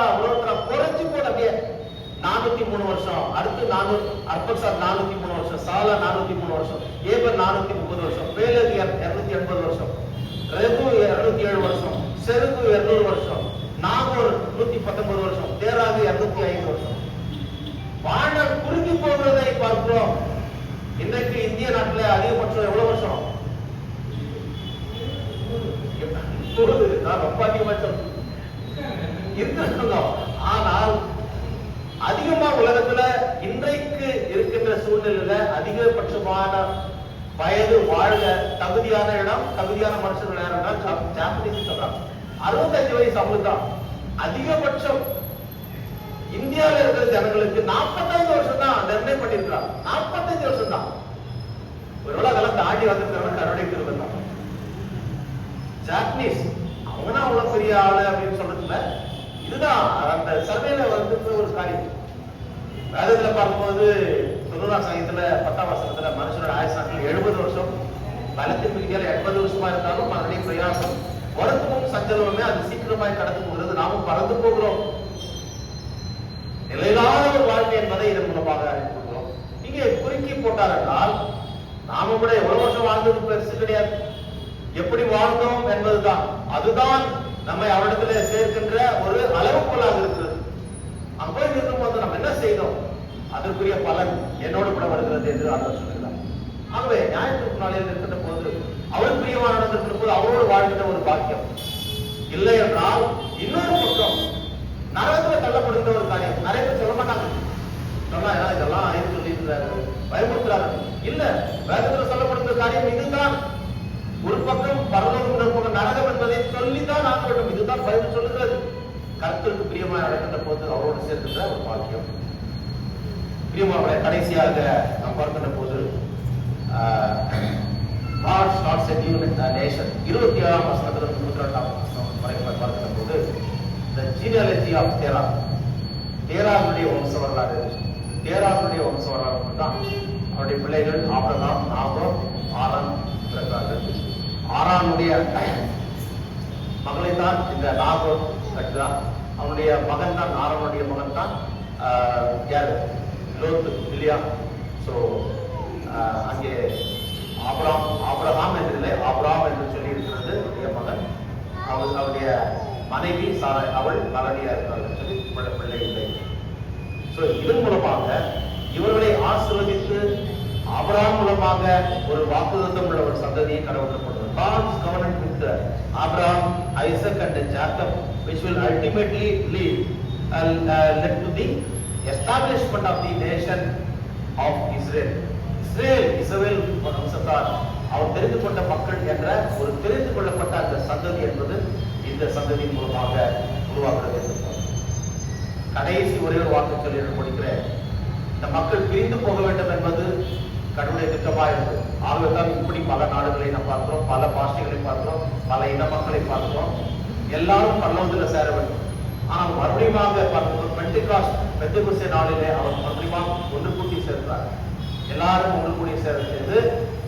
குறைஞ்சு போட அப்படியே 403 வருஷம். அடுத்து அர்பக்சாத் 403 வருஷம், சாலா 403 வருஷம், ஏபர் 430 வருஷம், பேலகு 280 வருஷம், ரெகு 207 வருஷம், செருகு 200 வருஷம், நாகோர் 119 வருஷம், தேராகு 205 வருஷம். வாழ்நாள் குறுகி போகிறதை பார்க்கிறோம். இன்றைக்கு இந்திய நாட்டில் அதிகபட்சம் எவ்வளவு வருஷம்? ரொம்ப அதிகபட்சம் இருக்கிறோம். ஆனால் அதிகமா உலகத்துல இன்றைக்கு இருக்கின்ற சூழ்நிலையில அதிகபட்சமான வயது வாழ தகுதியான இடம், தகுதியான மனுஷர்கள் யாருன்னா ஜாப்பனீஸ் சொல்றாங்க. 65 வயசு அவங்களுக்குதான் அதிகபட்சம். இந்தியாவில் இருக்கிற ஜனங்களுக்கு 45 வருஷம் தான் நிர்ணயம் பண்ணிருக்கிறாங்க. 45 வருஷம் தான். ஒருவேளை அதெல்லாம் தாண்டி வந்திருக்கிறவங்க கருணை தான். ஜாப்பனீஸ் அவங்கன்னா அவ்வளவு பெரிய ஆளு அப்படின்னு சொல்றதுல இதுதான் அந்த சர்வேல வந்து ஒரு காரியம். வேதத்துல பார்க்கும்போது தொண்ணூறாம் சங்கத்துல 10ஆம் வசனத்துல மனுஷனோட ஆயுசாக்கள் 70 வருஷம், பலத்தின் மிகுதியால 80 வருஷமா இருந்தாலும் மறுபடியும் பிரயாசம், வருத்தமும் சஞ்சலமுமே அது சீக்கிரமாய் கடந்து போகிறது. நாமும் பறந்து போகிறோம். நிலையிலான ஒரு வாழ்க்கை என்பதை இதன் மூலமாக அறிவிக்கிறோம். நீங்க குறுக்கி போட்டார் என்றால் நாம கூட எவ்வளவு வருஷம் வாழ்ந்தது பெருசு கிடையாது. எப்படி வாழ்ந்தோம் என்பதுதான், அதுதான் நம்மை அவரிடத்துல சேர்க்கின்ற ஒரு அளவுக்குள்ளாக இருக்கிறது. அங்க போய் இருக்கும் போது நம்ம என்ன செய்தோம், அதற்குரிய பலன் என்னோடு கூட வருகிறது என்று ஆண்டவர் சொல்கிறார். ஆகவே ஞாயிற்றுக்கு நாளில் இருக்கின்ற போது அவர் பிரியமான இருக்கிற போது அவரோடு வாழ்கின்ற ஒரு பாக்கியம் இல்லை என்றால் இன்னொரு பக்கம் நரகத்துல தள்ளப்படுகின்ற ஒரு காரியம். நிறைய பேர் சொல்ல மாட்டாங்க, சொன்னா இதெல்லாம் சொல்லியிருக்கிறாரு, பயமுறுத்துறாரு. இல்ல, வேதத்துல சொல்லப்படுகிற காரியம் இதுதான். ஒரு பக்கம் பரலோகம், ஒரு பக்கம் நரகம் என்பதை சொல்லித்தான் ஆக வேண்டும். இதுதான் பைபிள் சொல்லுகிறது. கர்த்தருக்கு பிரியமாக நடக்கின்ற போது அவரோடு சேர்க்கின்ற ஒரு பாக்கியம். பிரியமாக கடைசியாக நாம் பார்க்கின்ற போது God starts a new nation. 27ஆம் வசனத்திலிருந்து 32ஆம் வசனம் வரை பார்க்கின்ற போது the genealogy of Terah. தேராருடைய வம்ச வரலாறு. தேராருடைய வம்ச வரலாறு தான் அவருடைய பிள்ளைகள் ஆபிரகாம், நாகோர், ஆரான் பிறந்தார்கள். ஆரானுடைய மகளை தான் இந்த நாகோர் கட்டுறான். அவனுடைய மகன் தான், ஆரானுடைய மகன் தான் யாரு, லோத்து இல்லையா? ஸோ அங்கே ஆபிரகாம் என்றில்லை, ஆபிரகாம் என்று சொல்லி இருக்கிறது மகன். அவருடைய மனைவி சாராய், அவள் மகனியா இருக்கிறார்கள் சொல்லி பிள்ளை இல்லை. ஸோ இதன் மூலமாக இவர்களை ஆசீர்வதித்து ஆபிரகாம் மூலமாக ஒரு வாக்குத்தத்தம் உள்ள ஒரு சந்ததியை கடவுள் கொண்டு God's covenant with Abraham, Isaac and Jacob, which will ultimately lead to the establishment of the nation of Israel. இஸ்ரவேல் வம்சத்தார், அவர் தெரிந்து கொண்ட மக்கள் என்ற ஒரு தெரிந்து கொள்ளப்பட்ட அந்த சந்ததி என்பது இந்த சந்ததியின் மூலமாக உருவாக்குறது. கடைசி ஒரே ஒரு வாக்கு சொல்லி முடிக்கிறேன். இந்த மக்கள் பிரிந்து போக வேண்டும் என்பது கடவுளுடைய திட்டமாக இருந்தது. ஆகவேதான் இப்படி பல நாடுகளை நாம் பார்க்கிறோம், பல பாஷைகளை பார்க்கிறோம், பல இன மக்களை பார்க்கிறோம். எல்லாரும் பரலோகத்தில் சேர வேண்டும். ஆனால் மறுபடியும் பெந்தெகோஸ்தே நாளிலே அவர் மறுபடியும் ஒன்று கூட்டி சேர்க்கிறார். எல்லாரும் ஒன்று கூடி சேர்ந்து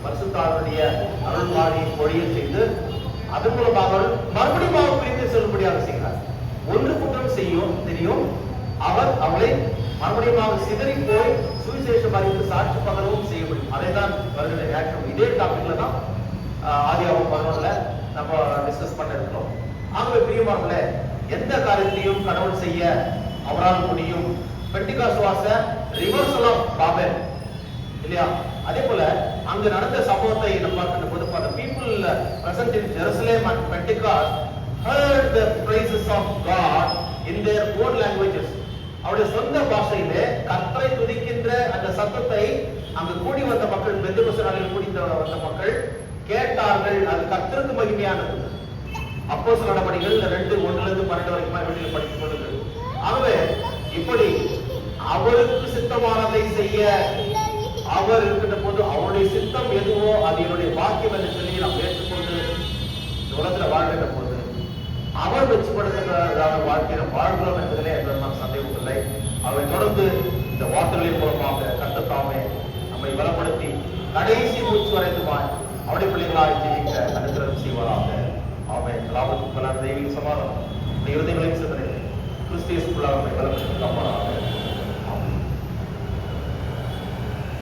பரிசுத்தாவினுடைய அருள்வாணி பொழிய செய்து அதன் மூலமாக மறுபடியும் பிரிந்து செல்லும்படியாக செய்கிறார். ஒன்று குற்றம் செய்யும் தெரியும், அவர் அவளை மறுபடியும் சிதறி போய் சுவிசேஷம் அறிந்து சாட்சி பகரவும் செய்ய முடியும். அதை தான் வருகிற ரியாக்ஷன். இதே டாபிக்ல தான் ஆதியாகமம் 11ல நம்ம டிஸ்கஸ் பண்ண இருக்கிறோம். ஆகவே பிரியமானவர்களே, எந்த காரியத்தையும் கடவுள் செய்ய அவரால் முடியும். Pentecost was a reversal of Babel இல்லையா? அதே போல அங்கு நடந்த சம்பவத்தை நம்ம பார்க்கின்ற போது the people present in Jerusalem and Pentecost heard the praises of God in their own languages. அவருடைய சொந்த பாஷையிலே கர்த்தரை துதிக்கின்ற அந்த சத்தத்தை அங்கு கூடி வந்த மக்கள், பெந்தெகோஸ்தே நாளில் கூடி வந்த மக்கள் கேட்டார்கள். அது கர்த்தருக்கு மகிமையானது. அப்போஸ்தலர் நடபடிகள் 2:1-12 வரைக்கும் வீட்டில் படித்துக் கொள்ளுங்கள். ஆகவே இப்படி அவருக்கு சித்தமானதை செய்ய அவர் இருக்கின்ற போது அவருடைய சித்தம் எதுவோ அது என்னுடைய வாக்கியம் என்று சொல்லி நாம் ஏற்றுக்கொண்டு உலகத்தில் வாழ்கின்ற போது அவர் வச்சுப்படுத்துகிறதான வாழ்க்கையை வாழ்கிறோம் என்பதிலே எந்த சந்தேகம் இல்லை. அவை தொடர்ந்து இந்த வார்த்தைகளின் மூலமாக கர்த்தத்தாமே நம்மை பலப்படுத்தி கடைசி மூச்சு வரைக்குமாய் அவருடைய பிள்ளைகளாய் ஜீவிக்க அனுகிரகம் செய்வாராக. ஆமென். லாபத்துக்கு பல தெய்வீக சமாதானம் இருதயங்களையும் சிந்தனைகளை கிறிஸ்து இயேசுக்குள்ளாக நம்மை பலப்படுத்தி காப்பாராக.